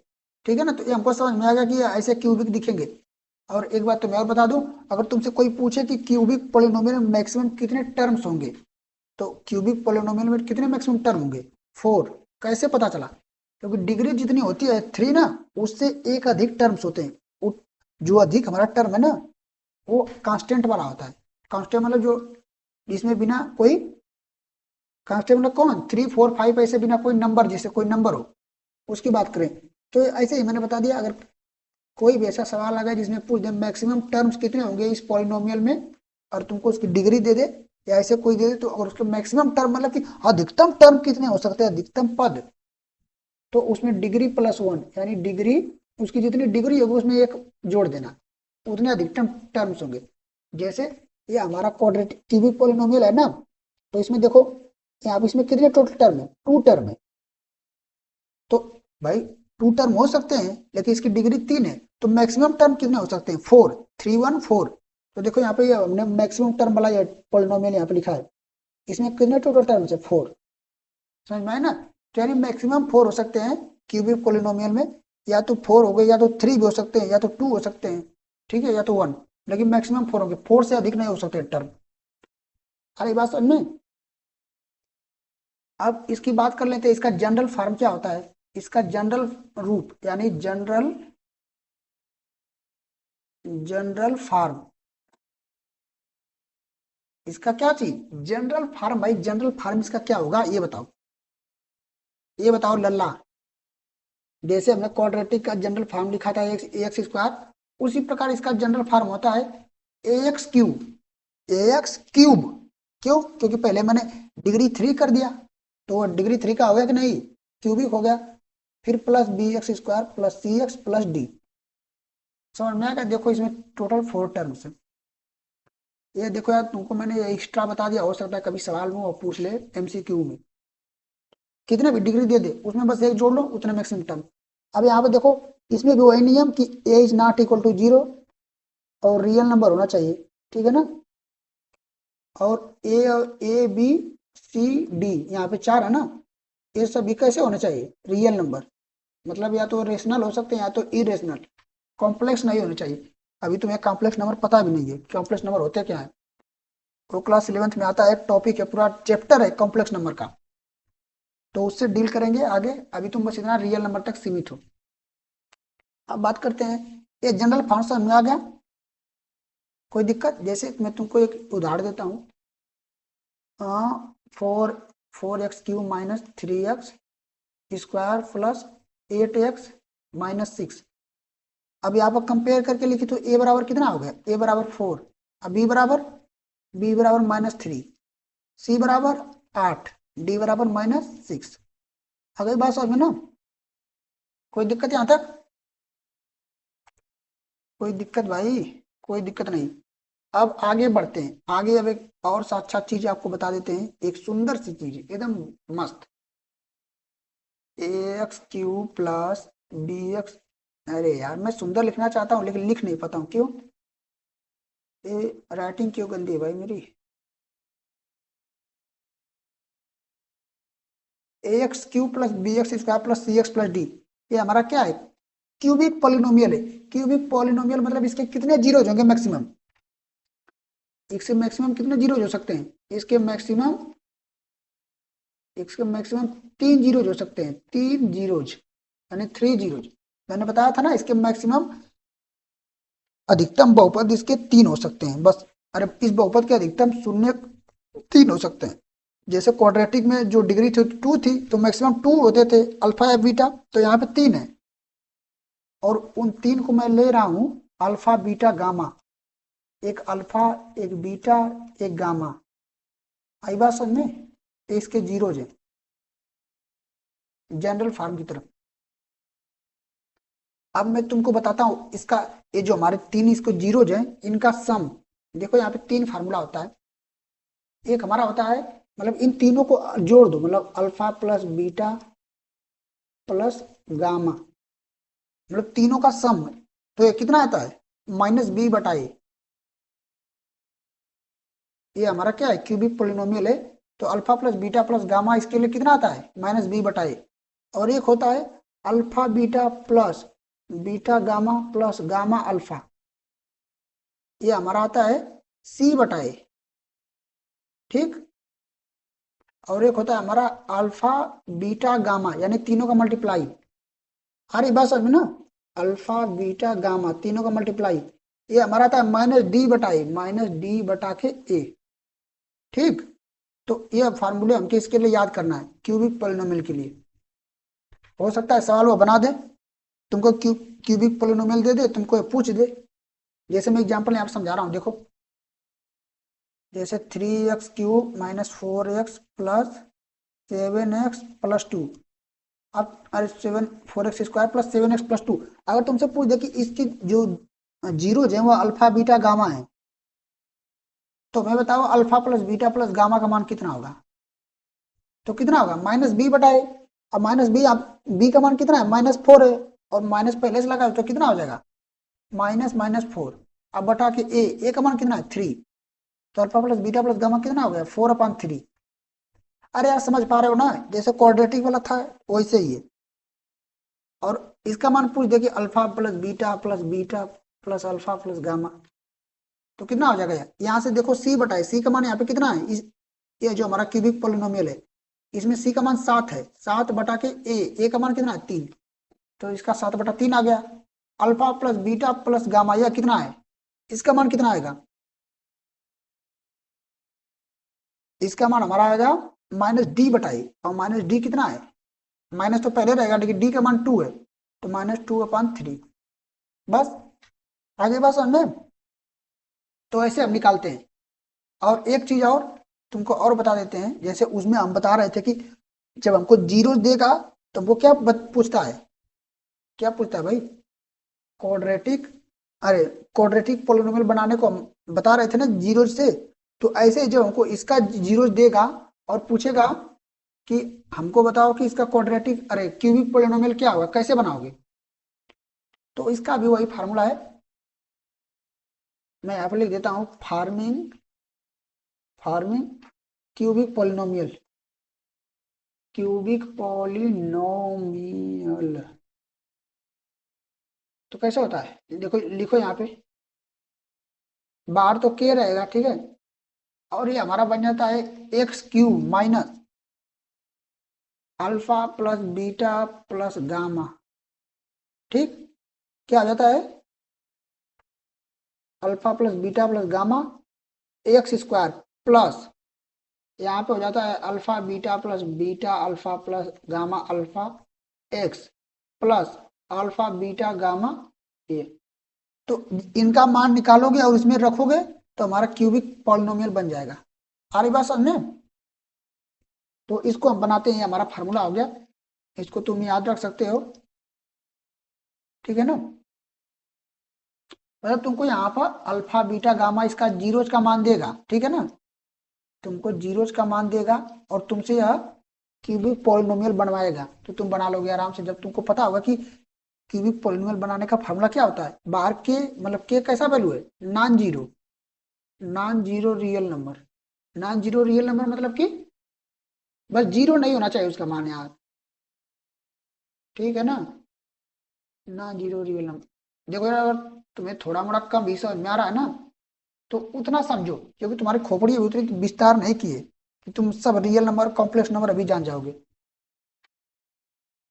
ठीक है ना? तो ये हमको समझ में आ गया कि ये ऐसे क्यूबिक दिखेंगे। और एक बात तो मैं और बता दूं, अगर तुमसे कोई पूछे कि क्यूबिक पॉलिनोमियल में मैक्सिमम कितने टर्म्स होंगे, तो क्यूबिक पॉलिनोमियल में कितने मैक्सिमम टर्म होंगे? 4। कैसे पता चला? क्योंकि डिग्री जितनी होती है 3 ना, उससे एक अधिक टर्म्स होते हैं। जो अधिक हमारा टर्म है ना, वो कांस्टेंट वाला होता है। कांस्टेंट मतलब जो जिसमें बिना कोई, कांस्टेंट मतलब कौन, 3 4 5 ऐसे बिना कोई नंबर, जैसे कोई नंबर हो, उसकी बात करें। तो ऐसे ही मैंने बता दिया। अगर कोई भी ऐसा सवाल आ गया जिसमें पूछ दे मैक्सिमम टर्म्स कितने होंगे इस पॉलिनोमियल में, और तुमको उसकी डिग्री दे दे, या ऐसे कोई दे दे, तो अगर उसके मैक्सिमम टर्म मतलब कि अधिकतम टर्म कितने हो सकते हैं, अधिकतम पद, तो उसमें डिग्री प्लस वन, यानी डिग्री, उसकी जितनी डिग्री होगी उसमें एक जोड़ देना, उतने अधिकतम टर्म्स होंगे। जैसे ये हमारा क्वाड्रेटिक क्यूबिक पोलिनोमियल है ना, तो इसमें देखो यहाँ पे इसमें कितने टोटल टर्म है, टू टर्म है। तो भाई टू टर्म हो सकते हैं लेकिन इसकी डिग्री तीन है, तो मैक्सिमम टर्म कितने हो सकते हैं, फोर, थ्री वन फोर। तो देखो यहाँ पे ये हमने मैक्सिमम टर्म वाला ये पोलिनोमियल यहाँ पे लिखा है, इसमें कितने टोटल टर्म्स है, फोर। समझ में आए ना, तो यानी मैक्सिमम फोर हो सकते हैं क्यूबिक पोलिनोमियल में, या तो फोर हो गए, या तो थ्री भी हो सकते हैं, या तो टू हो सकते हैं, ठीक है, या तो वन, लेकिन मैक्सिमम फोर होंगे, फोर से अधिक नहीं हो सकते टर्म। अरे ये बात समझ में। अब इसकी बात कर लेते हैं, इसका जनरल फॉर्म क्या होता है, इसका जनरल रूप यानी जनरल जनरल फॉर्म, इसका क्या चीज, जनरल फॉर्म। भाई जनरल फॉर्म इसका क्या होगा ये बताओ, ये बताओ लल्ला। जैसे हमने क्वाड्रेटिक का जनरल फॉर्म लिखा था एक्स स्क्वायर, उसी प्रकार इसका जनरल फॉर्म होता है a x cube. A x cube क्यों, क्योंकि पहले मैंने डिग्री थ्री कर दिया, तो डिग्री थ्री का हो गया कि नहीं, क्यूबिक हो गया। फिर plus b x square plus c x plus d. समझ में आएगा, देखो इसमें टोटल फोर टर्म्स है। ये देखो यार, तुमको मैंने ये एक्स्ट्रा बता दिया, हो सकता है कभी सवाल में और पूछ ले एमसीक्यू में, कितने भी डिग्री दे दे उसमें बस एक जोड़ लो, उतने मैक्सिमम टर्म। अब यहाँ पे देखो, इसमें भी वही नियम कि a is not equal to zero और रियल नंबर होना चाहिए, ठीक है ना। और ए बी सी डी यहाँ पे चार है ना, ये सभी कैसे होने चाहिए, रियल नंबर, मतलब या तो रेशनल हो सकते हैं या तो इरेशनल, कॉम्प्लेक्स नहीं होने चाहिए। अभी तुम्हें कॉम्प्लेक्स नंबर पता भी नहीं है, कॉम्प्लेक्स नंबर होते क्या है, वो क्लास 11th में आता है, एक टॉपिक है, पूरा चैप्टर है कॉम्प्लेक्स नंबर का, तो उससे डील करेंगे आगे। अभी तुम बस इतना रियल नंबर तक सीमित हो। अब बात करते हैं, ये जनरल फंक्शन में आ गया, कोई दिक्कत। जैसे मैं तुमको एक उदाहरण देता हूँ, four four X cube minus three X square plus eight X minus six. अब यहाँ पर कंपेयर करके लिखी तो ए बराबर कितना हो गया, ए बराबर फोर, अब बी बराबर माइनस थ्री, सी बराबर आठ, डी बराबर माइनस सिक्स। अगर बात समझ में ना, कोई दिक्कत यहाँ तक, कोई दिक्कत भाई, कोई दिक्कत नहीं। अब आगे बढ़ते हैं, आगे अब एक और साक्षात चीज आपको बता देते हैं, एक सुंदर सी चीज एकदम मस्त, a x cube plus b x. अरे यार मैं सुंदर लिखना चाहता हूँ लेकिन लिख नहीं पाता हूँ, क्यों, ये राइटिंग क्यों गंदी है भाई मेरी। A x cube plus b x square plus c x plus d, ये हमारा क्या है, क्यूबिक पॉलिनोमियल है। क्यूबिक पॉलिनोमियल मतलब इसके कितने जीरो होंगे मैक्सिमम, इसके मैक्सिमम कितने जीरो हो सकते हैं, इसके मैक्सिमम तीन जीरोज हो सकते हैं, तीन जीरोज यानी थ्री जीरोज। मैंने बताया था ना, इसके मैक्सिमम अधिकतम बहुपद इसके तीन हो सकते हैं बस। अरे इस बहुपद के अधिकतम शून्य तीन हो सकते हैं। जैसे क्वाड्रेटिक में जो डिग्री थी टू थी, तो मैक्सिमम टू होते थे अल्फा या बीटा, तो यहाँ पे तीन है, और उन तीन को मैं ले रहा हूँ अल्फा बीटा गामा, एक अल्फा एक बीटा एक गामा। आई बात समझ में, इसके जीरोज है जनरल फार्म की तरफ। अब मैं तुमको बताता हूँ इसका, ये जो हमारे तीन इसको जीरोज हैं इनका सम। देखो यहाँ पे तीन फार्मूला होता है, एक हमारा होता है, मतलब इन तीनों को जोड़ दो, मतलब alpha plus beta plus gamma, मतलब तीनों का सम, तो ये कितना आता है, माइनस बी बटा ए। ये हमारा क्या है, क्यूबिक पोलिनोमियल है, तो alpha plus beta plus gamma इसके लिए कितना आता है, माइनस बी बटा ए। और एक होता है alpha beta plus beta gamma plus gamma alpha, ये हमारा आता है सी बटा ए, ठीक। और एक होता है हमारा अल्फा बीटा गामा, यानी तीनों का मल्टीप्लाई। अरे बस अभी ना, अल्फा बीटा गामा तीनों का मल्टीप्लाई, ये हमारा आता है माइनस डी बटा ए, माइनस डी बटा के ए, ठीक। तो ये फार्मूले हमको इसके लिए याद करना है क्यूबिक पोलिनोमियल के लिए। हो सकता है सवाल वो बना दे, तुमको क्यूबिक पोलिनोमियल दे दे, तुमको ये पूछ दे। जैसे मैं एग्जांपल यहाँ पे समझा रहा हूँ, देखो जैसे 3x³ minus 4x plus 7x+2। अब अरे 4x² प्लस 7x+2, अगर तुमसे पूछ दे कि इसकी जो जीरोज है वो अल्फा बीटा गामा है, तो मैं बताओ alpha plus beta plus gamma का मान कितना होगा? तो कितना होगा? -b/a। अब -b, आप b का मान कितना है? -4 है, और माइनस पहले से लगा तो कितना हो जाएगा? -4। अब बटा के a का मान कितना है? 3। तो alpha plus beta plus gamma कितना हो गया? 4/3। अरे यार समझ पा रहे हो ना? जैसे क्वाड्रेटिक वाला था वैसे ही है। और इसका मान पूछ दे कि alpha plus beta plus alpha plus gamma, तो कितना हो जाएगा? यहाँ से देखो c/c का मान यहाँ पे कितना है? ये जो हमारा क्यूबिक पोलिनोमियल है इसमें c का मान 7 है। 7 बटा के a का मान कितना है? 3। तो इसका 7/3 आ गया। Alpha plus beta plus gamma यह कितना है? इसका मान कितना आएगा? इसका मान हमारा आएगा -d/a, और -d कितना है? माइनस तो पहले रहेगा लेकिन d का मान 2 है, तो -2/3। बस आगे बात समझ में? तो ऐसे हम निकालते हैं। और एक चीज और तुमको और बता देते हैं, जैसे उसमें हम बता रहे थे कि जब हमको जीरो देगा तो वो क्या पूछता है? क्या पूछता है भाई? क्वाड्रेटिक, अरे क्वाड्रेटिक पोलिनोमियल बनाने को हम बता रहे थे ना जीरो से। तो ऐसे जब हमको इसका जीरो देगा और पूछेगा कि हमको बताओ कि इसका क्वाड्रेटिक अरे क्यूबिक पोलिनोमियल क्या होगा, कैसे बनाओगे, तो इसका भी वही फार्मूला है। मैं यहाँ पे लिख देता हूँ, फार्मिंग क्यूबिक पोलिनोमियल। तो कैसे होता है देखो, लिखो यहाँ पे, बाहर तो के रहेगा, ठीक है, और ये हमारा बन जाता है x³ minus alpha plus beta plus gamma. ठीक, क्या आ जाता है? Alpha plus beta plus gamma x² plus, यहाँ पे हो जाता है alpha beta alpha plus gamma alpha x plus alpha beta gamma ये। तो इनका मान निकालोगे और इसमें रखोगे तो हमारा क्यूबिक पॉलिनोमियल बन जाएगा। आ रही बात समझ में? तो इसको हम बनाते हैं, हमारा फार्मूला हो गया, इसको तुम याद रख सकते हो, ठीक है ना? मतलब तुमको यहाँ पर अल्फा बीटा गामा इसका जीरोज का मान देगा, ठीक है ना? तुमको जीरोज का मान देगा और तुमसे यह क्यूबिक पॉलिनोमियल बनवाएगा, तो तुम बना लोगे आराम से, जब तुमको पता होगा कि क्यूबिक पॉलिनोमियल बनाने का फार्मूला क्या होता है। बाहर के मतलब के कैसा वैल्यू है? Non zero real number. Non zero real number मतलब कि बस जीरो नहीं होना चाहिए उसका मान यार, ठीक है ना? Non zero real number. देखो यार, अगर तुम्हें थोड़ा मोड़ा कम भी समझ में आ रहा है ना तो उतना समझो, क्योंकि तुम्हारी खोपड़ी अभी उतनी विस्तार नहीं की है कि तुम सब रियल नंबर कॉम्प्लेक्स नंबर अभी जान जाओगे।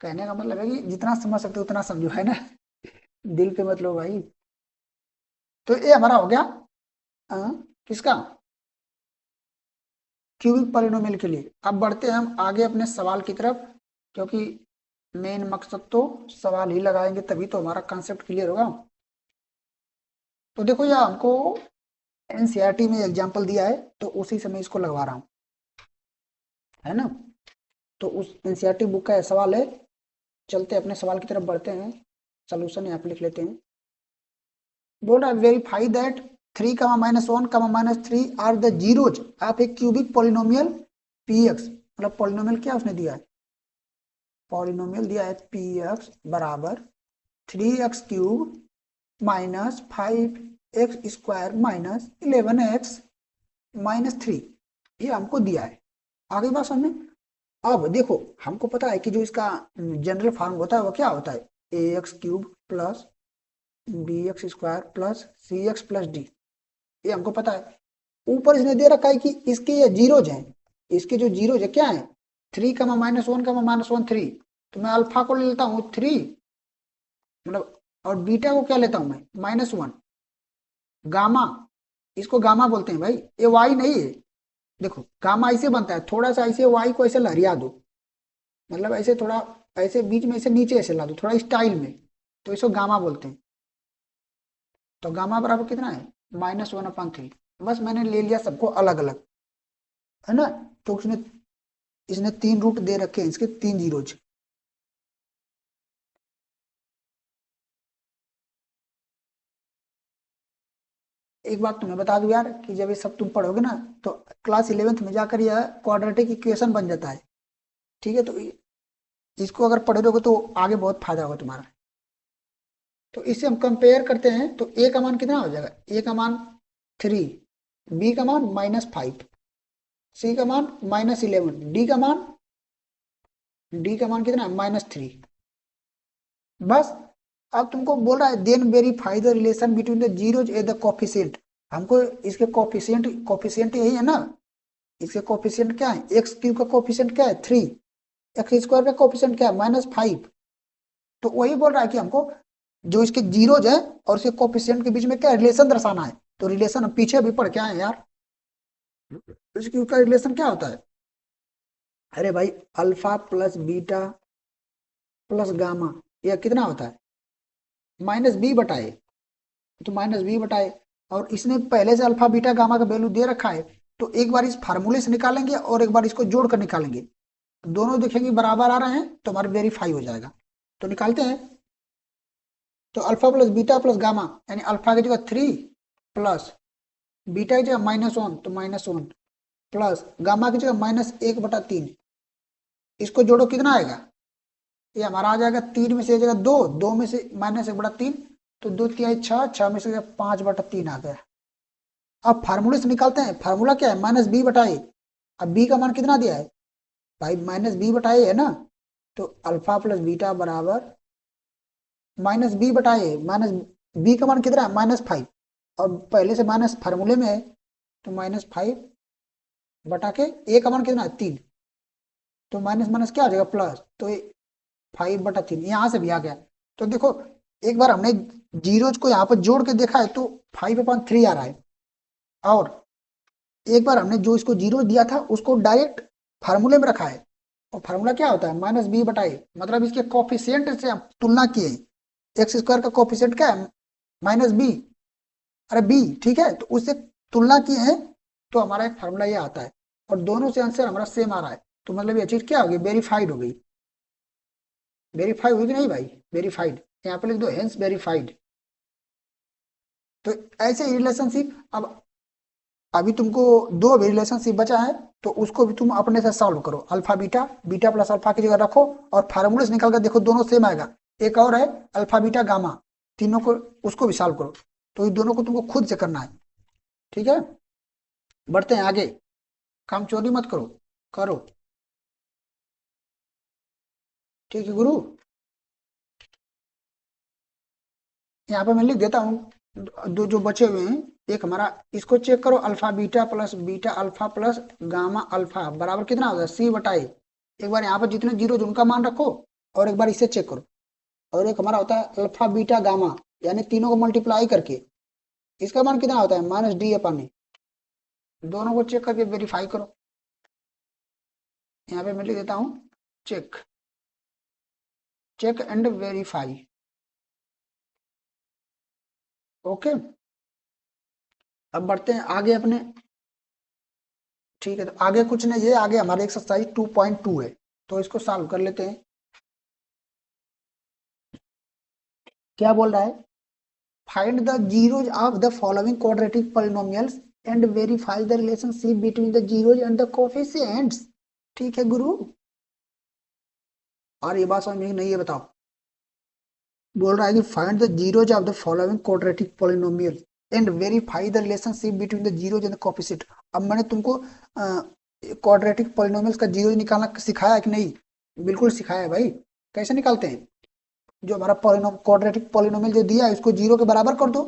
कहने का मतलब है कि जितना समझ सकते हो उतना समझो, है ना? दिल पे मत लो भाई। तो ये हमारा हो गया अ, किसका? क्यूबिक पॉलिनोमियल के लिए। अब बढ़ते हैं हम आगे अपने सवाल की तरफ, क्योंकि मेन मकसद तो सवाल ही लगाएंगे तभी तो हमारा कंसेप्ट क्लियर होगा। तो देखो यह हमको एनसीईआरटी में एग्जाम्पल दिया है तो उसी से मैं इसको लगवा रहा हूँ, है ना? तो उस एनसीईआरटी बुक का सवाल है। चलते अपने सवाल की तरफ बढ़ते हैं, सोल्यूशन यहाँ पे लिख लेते हैं। बोल रहा है verify that 3, -1, -3 are the zeros of a cubic polynomial px। मतलब पॉलिनोमियल क्या उसने दिया है? पॉलिनोमियल दिया है px बराबर 3x³ -5x² -11x-3, ये हमको दिया है। आगे बात समझ में? अब देखो हमको पता है कि जो इसका जनरल फॉर्म होता है वो क्या होता है? ax³ plus bx² plus cx+d, ये हमको पता है। ऊपर इसने दे रखा है कि इसके ये जीरोज हैं, इसके जो जीरोज है क्या है? 3, -1, -1, 3। तो मैं अल्फा को ले लेता हूँ 3, मतलब, और बीटा को क्या लेता हूं मैं? -1। गामा, इसको गामा बोलते हैं भाई, ये वाई नहीं है। देखो गामा ऐसे बनता है, थोड़ा सा ऐसे वाई को ऐसे लहरिया दो, मतलब ऐसे थोड़ा ऐसे बीच में ऐसे नीचे ऐसे ला दो थोड़ा स्टाइल में, तो इसको गामा बोलते हैं। तो गामा बराबर कितना है? -1/3। बस मैंने ले लिया सबको अलग अलग, है ना। तो उसने इसने 3 रूट दे रखे हैं, इसके 3 जीरोज। एक बात तुम्हें बता दूं यार, कि जब ये सब तुम पढ़ोगे ना, तो क्लास 11th में जाकर यह क्वाड्रेटिक इक्वेशन बन जाता है। ठीक है, तो इसको अगर पढ़ लोगे तो आगे बहुत फायदा होगा तुम्हारा। तो इससे हम कंपेयर करते हैं, तो ए का मान कितना हो जाएगा, ए का मान 3, बी का मान -5, सी का मान -11, डी का मान कितना, -3। बस। अब तुमको बोल रहा है then verify the relation between the zeros at the coefficient. हमको इसके कोफिशिएंट कोफिशिएंट यही है ना। इसके कोफिशिएंट क्या है, एक्स क्यूब का कोफिशिएंट क्या है 3, एक्स स्क्वायर का कोफिशिएंट क्या है -5। तो वही बोल रहा है कि हमको जो इसके जीरोज है और इसके कोफिशिएंट के बीच में क्या रिलेशन दर्शाना है। तो रिलेशन हम पीछे भी पढ़ के आए हैं यार। इसका रिलेशन क्या होता है, अरे भाई alpha plus beta plus gamma, यह कितना होता है, -b/a। तो -b/a, और इसने पहले से अल्फा बीटा गामा का वैल्यू दे रखा है। तो एक बार इस फार्मूले से निकालेंगे और एक बार इसको जोड़ कर निकालेंगे, दोनों देखेंगे बराबर आ रहे हैं तो हमारा वेरीफाई हो जाएगा। तो निकालते हैं। तो alpha plus beta plus gamma, यानी अल्फा की जगह 3 प्लस बीटा की जगह -1 तो -1 प्लस गामा की जगह -1/3। इसको जोड़ो कितना आएगा, ये हमारा आ जाएगा 3 में से जगह 2, 2 में से -1/3, तो 2 6, 6 में से 5/3 आ गया। अब फार्मूले से निकालते हैं, फार्मूला क्या है, -b/a। अब b का मान कितना दिया है भाई, -b/a है ना। तो अल्फा प्लस बीटा बराबर -b/a, माइनस b का मान कितना है, -5। और पहले से माइनस फार्मूले में है, तो -5/के a का मान कितना है 3, तो माइनस माइनस क्या हो जाएगा प्लस, तो 5/3 यहाँ से भी आ गया। तो देखो, एक बार हमने जीरोज को यहाँ पर जोड़ के देखा है तो 5/3 आ रहा है। और एक बार हमने जो इसको जीरो दिया था उसको डायरेक्ट फार्मूले में रखा है। और फार्मूला क्या होता है, -b/a, मतलब इसके कोफिशिएंट से हम तुलना किए। एक्स स्क्वायर का कोफिशिएंट क्या है, -b, अरे b, ठीक है, तो उससे तुलना किए हैं, तो हमारा एक फार्मूला ये आता है। और दोनों से आंसर हमारा सेम आ रहा है, तो मतलब ये चीज क्या होगी, वेरीफाइड हो गई। वेरीफाई हुई कि नहीं भाई, वेरीफाइड, यहाँ पे लिख दो हेंस वेरीफाइड। तो ऐसे रिलेशनशिप, अब अभी तुमको दो अभी रिलेशनशिप बचा है, तो उसको भी तुम अपने से सॉल्व करो। Alpha beta, beta plus alpha की जगह रखो और फार्मूले से निकाल कर देखो, दोनों सेम आएगा। एक और है अल्फा बीटा गामा, तीनों को, उसको भी सॉल्व करो। तो इन दोनों को तुमको खुद से करना है। ठीक है, बढ़ते हैं आगे, काम चोरी मत करो, करो। ठीक है गुरु, यहाँ पे मैं लिख देता हूँ दो जो बचे हुए हैं। एक हमारा, इसको चेक करो, alpha beta plus beta alpha plus gamma alpha बराबर कितना होगा, c/a। एक बार यहाँ पर जितने जीरो उनका मान रखो और एक बार इसे चेक करो। और एक हमारा होता है अल्फा बीटा गामा, यानी तीनों को मल्टीप्लाई करके इसका मान कितना होता है, -d/a। दोनों को चेक करके वेरीफाई करो। यहाँ पे मैं लिख देता हूँ check, check and verify. Okay, अब बढ़ते हैं आगे अपने। ठीक है, तो आगे कुछ नहीं है, आगे हमारे एक्सरसाइज 2.2 है, तो इसको सॉल्व कर लेते हैं। क्या बोल रहा है, find the zeros of the following quadratic polynomials and verify the relationship between the zeros and the coefficients. ठीक है गुरु, और ये बात समझ में नहीं है बताओ। बोल रहा है कि find the zeros of the following quadratic polynomial and verify the relationship between the zeros and the coefficient. अब मैंने तुमको क्वाड्रेटिक पॉलिनोमियल्स का जीरोज निकालना सिखाया है कि नहीं, बिल्कुल सिखाया है भाई। कैसे निकालते हैं, जो हमारा क्वाड्रेटिक पॉलिनोमियल जो दिया है उसको जीरो के बराबर कर दो,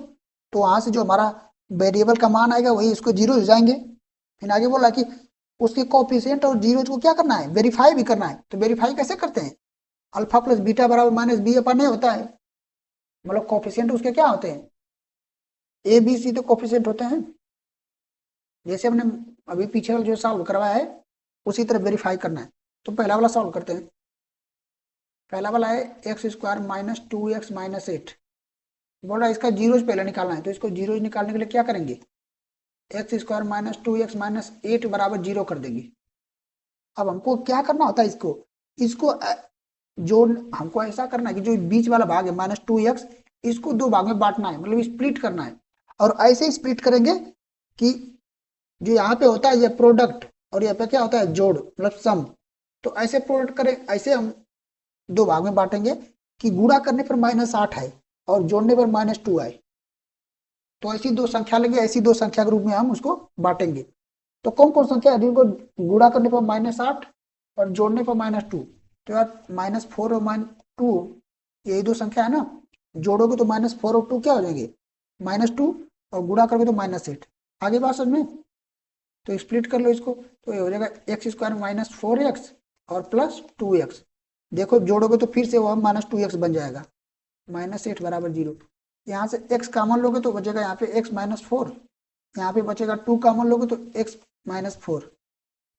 तो वहां से जो हमारा वेरिएबल का मान आएगा वही इसको जीरो हो जाएंगे। फिर आगे बोला कि उसके कोफिशिएंट और जीरो को क्या करना है, वेरीफाई भी करना है। तो वेरीफाई कैसे करते हैं, अल्फा प्लस बीटा बराबर -b/a होता है। मतलब कोफिशिएंट उसके क्या होते हैं, ए बी सी तो कोफिशिएंट होते हैं। जैसे हमने अभी पीछे वाला जो सॉल्व करवाया है उसी तरह वेरीफाई करना है। तो पहला वाला सॉल्व करते हैं। पहला वाला है x² - 2x - 8। बोल रहा है इसका जीरोज पहले निकालना है, तो इसको जीरोज निकालने के लिए क्या करेंगे, एक्स स्क्वायर माइनस 2x-8 बराबर 0 कर देंगे। अब हमको क्या करना होता है, इसको जोड़, हमको ऐसा करना है कि जो बीच वाला भाग है -2x, इसको दो भाग में बांटना है, मतलब स्प्लिट करना है। और ऐसे स्प्लिट करेंगे कि जो यहाँ पे होता है ये प्रोडक्ट, और यहाँ पे क्या होता है जोड़, मतलब सम। तो ऐसे प्रोडक्ट करें, ऐसे हम दो भाग में बांटेंगे कि गुणा करने पर -8 आए और जोड़ने पर -2 आए। तो ऐसी दो संख्या लेंगे, ऐसी दो संख्या के रूप में हम उसको बांटेंगे। तो कौन कौन संख्या है जिनको गुणा करने पर -8 और जोड़ने पर -2? तो यार -4 और -2, यही दो संख्या है ना। जोड़ोगे तो -4 और 2 क्या हो जाएंगे, -2, और गुणा करोगे तो -8। आगे बात समझ में? तो स्प्लिट कर लो इसको, तो ये हो जाएगा एक्स स्क्वायर -4x और +2x। देखो जोड़ोगे तो फिर से वो -2x बन जाएगा, -8 बराबर 0। यहाँ से x कॉमन लोगे तो बचेगा यहाँ पे x-4, यहाँ पे बचेगा 2 कॉमन लोगे तो x-4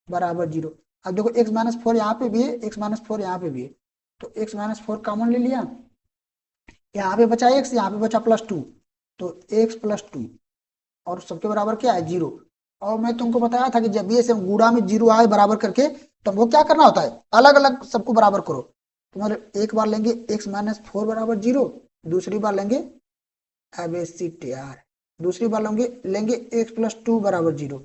बराबर 0। अब देखो x-4 यहाँ पे भी है, x-4 यहाँ पे भी है, तो x-4 कॉमन ले लिया, यहाँ पे बचा x, यहाँ पे बचा +2, तो x+2, और सबके बराबर क्या है 0। और मैं तुमको बताया था कि जब ये से गुणा में 0 आए बराबर करके, तो हमको क्या करना होता है, अलग अलग सबको बराबर करो। तुम्हारे एक बार लेंगे x-4 बराबर 0, दूसरी बार लेंगे, अब यार दूसरी बार लेंगे x+2 बराबर 0।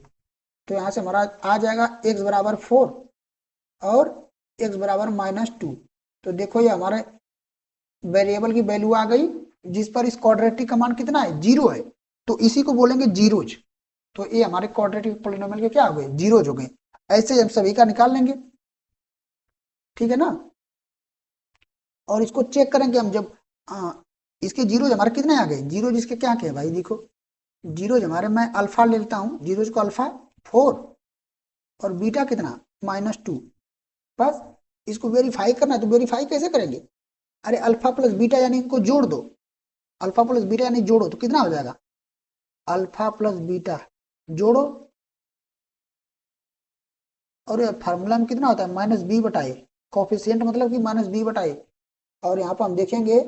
तो यहाँ से हमारा आ जाएगा x बराबर 4 और x बराबर -2। तो देखो ये हमारे वेरिएबल की वैल्यू आ गई जिस पर इस क्वाड्रेटिक का मान कितना है, 0 है। तो इसी को बोलेंगे जीरोज। तो ये हमारे क्वाड्रेटिक पॉलिनोमियल के क्या हो गए, जीरोज हो गए। ऐसे हम सभी का निकाल लेंगे, ठीक है ना। और इसको चेक करेंगे हम जब इसके जीरोज हमारे कितने आ गए, जीरोज इसके क्या क्या भाई, देखो जीरोज हमारे, मैं अल्फा ले लेता हूँ, जीरोज को अल्फा 4 और बीटा कितना -2। बस इसको वेरीफाई करना है, तो वेरीफाई कैसे करेंगे, अरे अल्फा प्लस बीटा यानी इनको जोड़ दो, अल्फा प्लस बीटा यानी जोड़ो, तो कितना हो जाएगा, अल्फा प्लस बीटा जोड़ो, और फार्मूला में कितना होता है -b/a, कोफिशिएंट मतलब कि -b/a। और यहाँ पर हम देखेंगे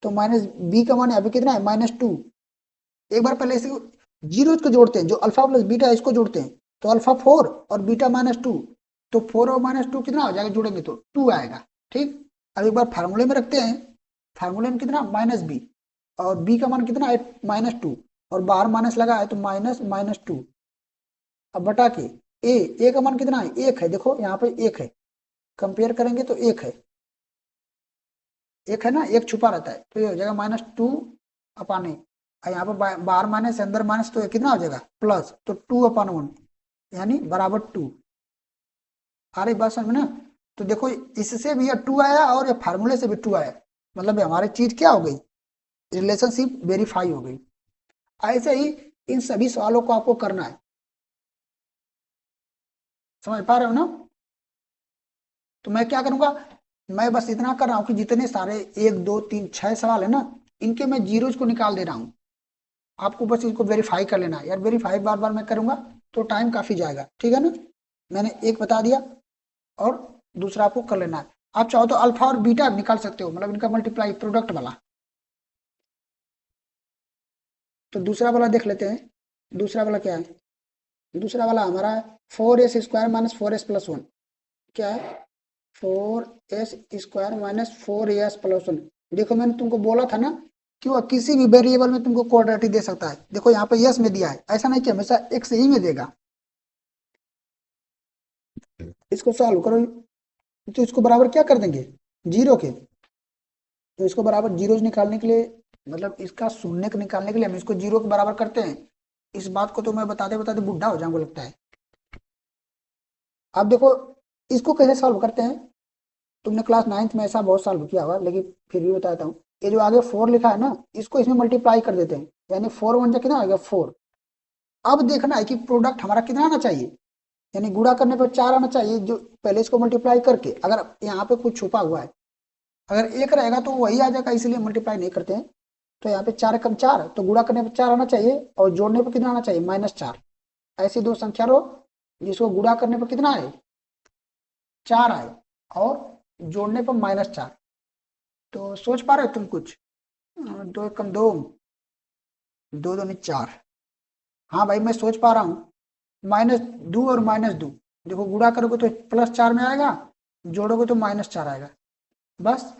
तो -b का मान यहाँ पे कितना है -2। एक बार पहले इसे जीरो को जोड़ते हैं, जो अल्फा प्लस बीटा है इसको जोड़ते हैं, तो अल्फा 4 और बीटा -2, तो 4 और -2 कितना हो जाएगा, जोड़ेंगे तो 2 आएगा, ठीक। अब एक बार फार्मूले में रखते हैं, फार्मूले में कितना -b, और b का मान कितना है -2, और बाहर माइनस लगा है तो -2। अब बटा के ए का मान कितना है, 1 है, देखो यहाँ पे 1 है, कंपेयर करेंगे तो 1 है, 1 है ना, 1 छुपा रहता है, तो ये हो जाएगा -2 अपान ए। यहाँ पर बाहर माइनस अंदर माइनस, तो ये कितना हो जाएगा प्लस, तो 2/1 यानी बराबर 2। आ रही बात समझ में ना। तो देखो इससे भी ये 2 आया और ये फार्मूले से भी 2 आया, मतलब हमारी चीज क्या हो गई, रिलेशनशिप वेरीफाई हो गई। ऐसे ही इन सभी सवालों को आपको करना है, समझ पा रहे हो ना। तो मैं क्या करूंगा, मैं बस इतना कर रहा हूं कि जितने सारे 1 2 3 6 सवाल है ना, इनके मैं जीरोज को निकाल दे रहा हूं। आपको बस इसको वेरीफाई कर लेना है यार, वेरीफाई बार बार मैं करूंगा तो टाइम काफी जाएगा, ठीक है ना। मैंने एक बता दिया और दूसरा आपको कर लेना है। आप चाहो तो अल्फा और बीटा निकाल सकते हो, मतलब इनका मल्टीप्लाई प्रोडक्ट वाला। तो दूसरा वाला देख लेते हैं, दूसरा वाला क्या है, दूसरा वाला हमारा 4s² - 4s+1 क्या है, 4s² - 4s+1। देखो मैंने तुमको बोला था ना कि वो किसी भी वेरिएबल में तुमको क्वाड्रेटिक दे सकता है। देखो यहाँ पे यस में दिया है, ऐसा नहीं कि हमेशा एक्स ही में देगा। इसको सॉल्व करो, तो इसको बराबर क्या कर देंगे, जीरो के। तो इसको बराबर जीरो निकालने के लिए, मतलब इसका शून्य निकालने के लिए हम इसको जीरो के बराबर करते हैं। इस बात को तो मैं बताते बताते बुढ़ा हो जाऊंगा लगता है। अब देखो इसको कैसे सॉल्व करते हैं, तुमने क्लास 9th में ऐसा बहुत सॉल्व किया होगा, लेकिन फिर भी बताता हूँ। ये जो आगे 4 लिखा है ना, इसको इसमें मल्टीप्लाई कर देते हैं, यानी 4 × 1 कितना आएगा 4। अब देखना है कि प्रोडक्ट हमारा कितना आना चाहिए, यानी गुणा करने पर 4 आना चाहिए, जो पहले इसको मल्टीप्लाई करके, अगर यहाँ पे कुछ छुपा हुआ है, अगर 1 रहेगा तो वही आ जाएगा, इसलिए मल्टीप्लाई नहीं करते हैं। तो यहाँ पे 4 कम 4, तो गुणा करने पर 4 आना चाहिए, और जोड़ने पर कितना आना चाहिए -4। ऐसी दो संख्या लो जिसको गुणा करने पर कितना आए, 4 आए, और जोड़ने पर -4। तो सोच पा रहे हो तुम कुछ, 2 कम 2, 2 दूनी 4, हाँ भाई मैं सोच पा रहा हूँ। माइनस दो और माइनस दो, देखो गुणा करोगे तो +4 में आएगा, जोड़ोगे तो -4 आएगा। बस,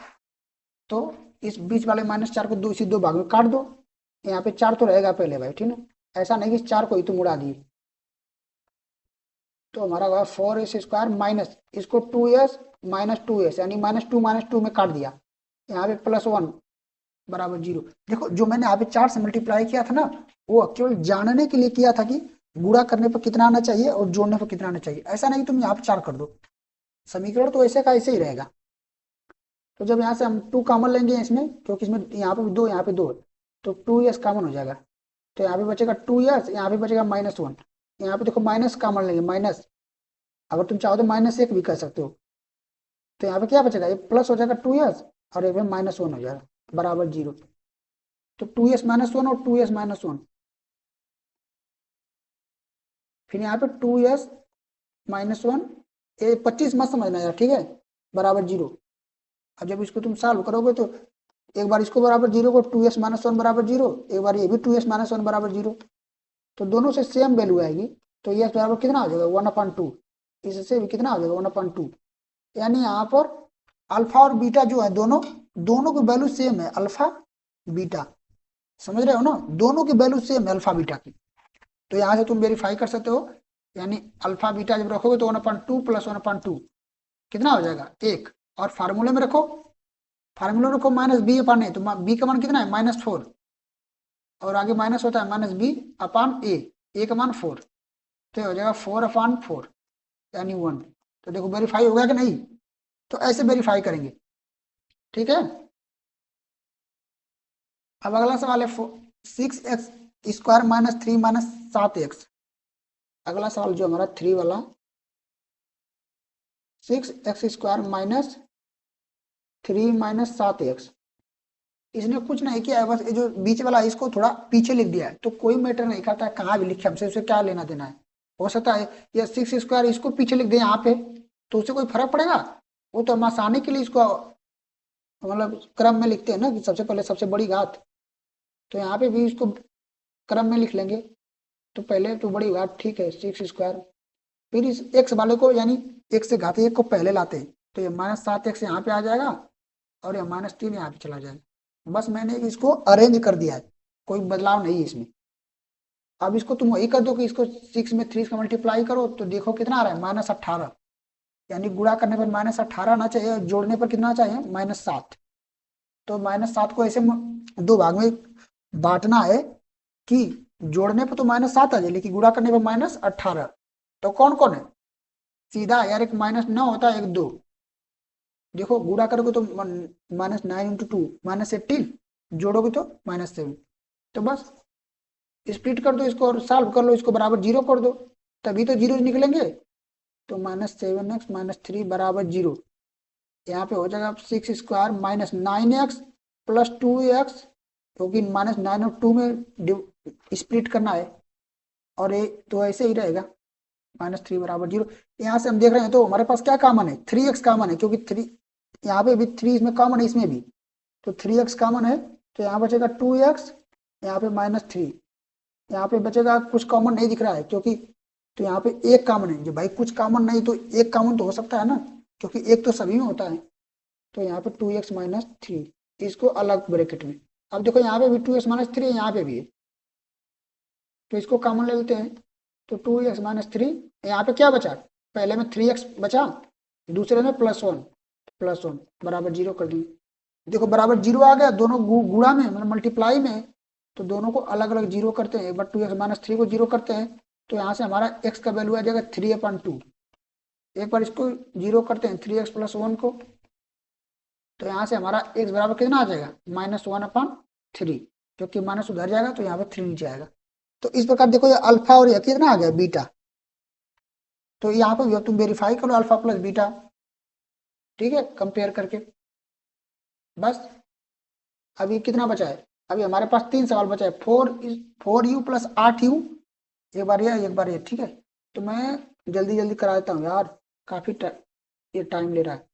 तो इस बीच वाले -4 को दो, इसी दो भाग में काट दो। यहाँ पे 4 तो रहेगा पहले भाई, ठीक है, ऐसा नहीं कि इस 4 को ही तुम उड़ा दिए। तो हमारा हुआ 4s² माइनस इसको 2s -2s, यानी -2 में काट दिया। यहाँ पे +1 बराबर 0। देखो जो मैंने यहाँ पे 4 से मल्टीप्लाई किया था ना, वो केवल जानने के लिए किया था कि गुणा करने पर कितना आना चाहिए और जोड़ने पर कितना आना चाहिए। ऐसा नहीं तुम यहाँ पे 4 कर दो, समीकरण तो ऐसे का ऐसे ही रहेगा। तो जब यहाँ से हम 2 कॉमन लेंगे इसमें, क्योंकि इसमें यहाँ पे भी 2 यहाँ पे 2, तो 2s कॉमन हो जाएगा। तो यहाँ पे बचेगा 2s, यहाँ पे बचेगा -1। यहाँ पे देखो माइनस कॉमन लेंगे, माइनस, अगर तुम चाहो तो -1 भी कर सकते हो। तो यहाँ पे क्या बचेगा, ये प्लस हो जाएगा 2s, और ये -1 हो जाएगा बराबर 0। तो 2s-1 और 2s-1, फिर यहाँ पे 2s-1, ये 25 मत समझना यार, ठीक है, बराबर 0। अब जब इसको तुम सॉल्व करोगे तो एक बार इसको बराबर 0 को 2s-1 बराबर 0, एक बार ये भी 2s-1 बराबर 0, तो दोनों से सेम वैल्यू आएगी। तो ये बराबर कितना हो जाएगा, 1/2। इससे भी कितना हो जाएगा, 1/2। यानी यहाँ पर अल्फा और बीटा जो है, दोनों दोनों की वैल्यू सेम है, अल्फा बीटा, समझ रहे हो ना, दोनों की वैल्यू सेम है अल्फा बीटा की। तो यहाँ से तुम वेरीफाई कर सकते हो, यानी अल्फा बीटा जब रखोगे तो 1/2 + 1/2 कितना हो जाएगा, 1। और फार्मूले में रखो, फार्मूले में रखो -b/a, तो b का मान कितना है, -4, और आगे माइनस होता है -b/a, a का मान 4, तो ये हो जाएगा 4/4, यानी 1। तो देखो वेरीफाई हो गया कि नहीं, तो ऐसे वेरीफाई करेंगे, ठीक है। अब अगला सवाल है 6x² - 3 - 7x। अगला सवाल जो हमारा 3 वाला, 6x² - 3 - 7x। इसने कुछ नहीं किया है, बस ये जो बीच वाला है इसको थोड़ा पीछे लिख दिया है, तो कोई मैटर नहीं करता है कहाँ भी लिखे, हमसे उसे क्या लेना देना है। हो सकता है ये 6² इसको पीछे लिख दे यहाँ पे, तो उससे कोई फर्क पड़ेगा। वो तो हम आसानी के लिए इसको मतलब क्रम में लिखते हैं ना, कि सबसे पहले सबसे बड़ी घात, तो यहाँ पे भी इसको क्रम में लिख लेंगे। तो पहले तो बड़ी घात, ठीक है, 6², फिर इस एक्स वाले को, यानी एक से घात एक को पहले लाते हैं, तो ये -7x यहाँ पे आ जाएगा, और ये -3 यहाँ पे चला जाएगा। बस मैंने इसको अरेंज कर दिया है, कोई बदलाव नहीं है इसमें। अब इसको तुम वही कर दो कि इसको 6 में 3 का मल्टीप्लाई करो, तो देखो कितना आ रहा है, -18, यानी गुणा करने पर -18 ना चाहिए, जोड़ने पर कितना चाहिए, -7। तो -7 को ऐसे दो भाग में बांटना है, कि जोड़ने पर तो -7 आ जाए, लेकिन गुणा करने पर -18। तो कौन कौन है, सीधा यार, एक -9 होता है, एक 2। देखो गुणा करोगे तो -9 × 2 -18, जोड़ोगे तो -7। तो बस स्प्लिट कर दो इसको और सॉल्व कर लो, इसको बराबर 0 कर दो, तभी तो जीरो निकलेंगे। तो -7x - 3 बराबर 0। यहाँ पे हो जाएगा 6² - 9x + 2x, क्योंकि -9 और 2 में स्प्लिट करना है, और ये तो ऐसे ही रहेगा, -3 बराबर 0। यहाँ से हम देख रहे हैं तो हमारे पास क्या कॉमन है, 3x कॉमन है, क्योंकि 3 यहाँ पे भी 3 इसमें कॉमन है, इसमें भी, तो 3x कॉमन है। तो यहाँ बचेगा 2x, यहाँ पे -3, यहाँ पे बचेगा, कुछ कॉमन नहीं दिख रहा है क्योंकि, तो यहाँ पे एक कॉमन है, जो भाई कुछ कॉमन नहीं तो एक कॉमन तो हो सकता है ना, क्योंकि एक तो सभी में होता है। तो यहाँ पे 2x - 3, इसको अलग ब्रैकेट में। अब देखो यहाँ पे भी 2x - 3 है, यहाँ पे भी है, तो इसको कॉमन ले लेते हैं। तो 2x - 3, यहाँ पे क्या बचा, पहले में 3x बचा, दूसरे में +1 बराबर 0 कर दिए। देखो बराबर 0 आ गया, दोनों गुणा में, मतलब मल्टीप्लाई में, तो दोनों को अलग अलग 0 करते हैं, एक बार 2x - 3 को 0 करते हैं, तो यहाँ से हमारा x का वैल्यू आ जाएगा 3/2। एक बार इसको 0 करते हैं, 3x + 1 को, तो यहाँ से हमारा x बराबर कितना आ जाएगा, -1/3, क्योंकि माइनस उधर जाएगा तो यहाँ पे 3 नीचे आएगा। तो इस प्रकार देखो, ये अल्फा और ये कितना आ गया, बीटा। तो यहाँ पे तुम वेरीफाई करो अल्फा + बीटा, ठीक है, कंपेयर करके। बस, अभी कितना बचा है, अभी हमारे पास 3 सवाल बचा है, 4u + 8u, एक बार एक बार ये, ठीक है। तो मैं जल्दी जल्दी करा देता हूँ यार, काफी ये टाइम ले रहा है।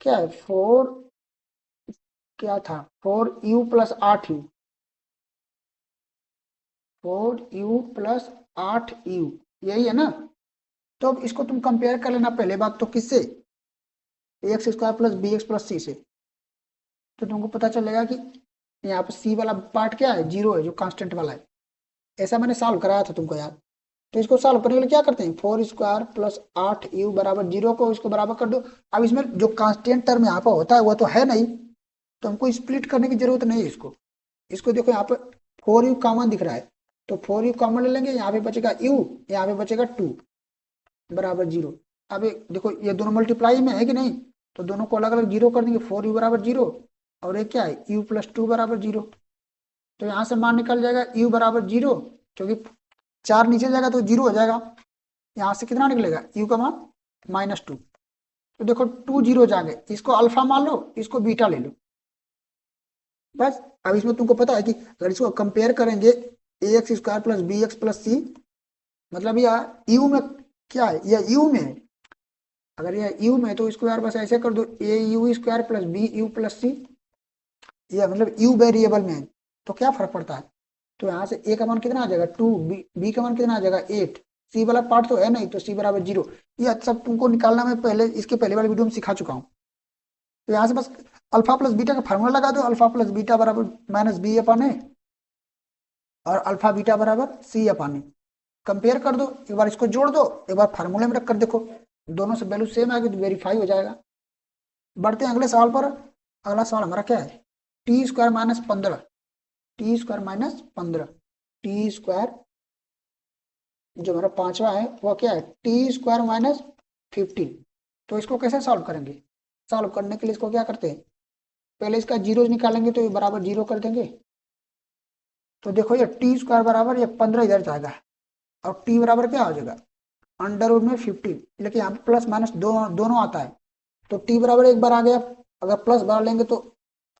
क्या है, 4, क्या था, 4u + 8u, 4u plus 8u, यही है ना। तो अब इसको तुम कंपेयर कर लेना पहले बात तो किससे, x square plus b x plus c से। तो तुमको पता चलेगा कि यहाँ पे सी वाला पार्ट क्या है, जीरो है, जो कांस्टेंट वाला है। ऐसा मैंने सॉल्व कराया था तुमको यार। तो इसको सॉल्व करने के लिए क्या करते हैं, 4 स्क्वायर प्लस 8u बराबर जीरो को इसको बराबर कर दो। अब इसमें जो कांस्टेंट टर्म यहाँ पर होता है वो तो है नहीं, तो हमको स्प्लिट करने की जरूरत नहीं है इसको। इसको देखो यहाँ पे 4u कॉमन दिख रहा है, तो 4u कॉमन ले लेंगे, यहाँ पे बचेगा u, यहाँ पे बचेगा 2 बराबर जीरो। अब देखो ये दोनों मल्टीप्लाई में है कि नहीं, तो दोनों को अलग अलग जीरो कर देंगे, 4u बराबर जीरो, और एक क्या है u प्लस 2 बराबर जीरो। तो यहाँ से मान निकल जाएगा u बराबर जीरो, क्योंकि 4 नीचे जाएगा तो जीरो हो जाएगा। यहाँ से कितना निकलेगा u का मान -2। तो देखो 2 जीरो आ गए, इसको अल्फा मान लो, इसको बीटा ले लो, बस। अब इसमें तुमको पता है कि अगर इसको कंपेयर करेंगे a x square plus b x plus c, मतलब यह यू में क्या है, यह यू में है। अगर यह यू में है तो इसको यार बस ऐसे कर दो, a u square plus b u plus c, यह मतलब यू वेरिएबल में है, तो क्या फर्क पड़ता है। तो यहाँ से ए का मान कितना आ जाएगा 2, बी का मान कितना आ जाएगा 8, सी वाला पार्ट तो है नहीं, तो सी बराबर जीरो। ये सब तुमको निकालना मैं पहले इसके पहले वाले वीडियो में सिखा चुका हूँ। तो यहाँ से बस अल्फा प्लस बीटा का फार्मूला लगा दो, अल्फा प्लस बीटा बराबर माइनस बी अपॉन ए, और अल्फा बीटा बराबर सी अपॉन ए। कंपेयर कर दो, एक बार इसको जोड़ दो, एक बार फार्मूले में रख कर देखो, दोनों से वैल्यू सेम आएगी तो वेरीफाई हो जाएगा। बढ़ते हैं अगले सवाल पर। अगला सवाल हमारा क्या है, T square minus 15, T square minus 15, T square जो हमारा पांचवा है वो क्या है, टी स्क्वायर माइनस 15। तो इसको कैसे सॉल्व करेंगे, सॉल्व करने के लिए इसको क्या करते हैं, पहले इसका जीरो निकालेंगे, तो ये बराबर जीरो कर देंगे। तो देखो ये टी स्क्वायर बराबर ये 15 इधर जाएगा, और टी बराबर क्या हो जाएगा अंडर रूट में 15, लेकिन यहाँ पे प्लस माइनस दोनों आता है, तो टी बराबर एक बार आ गया, अगर प्लस बार लेंगे तो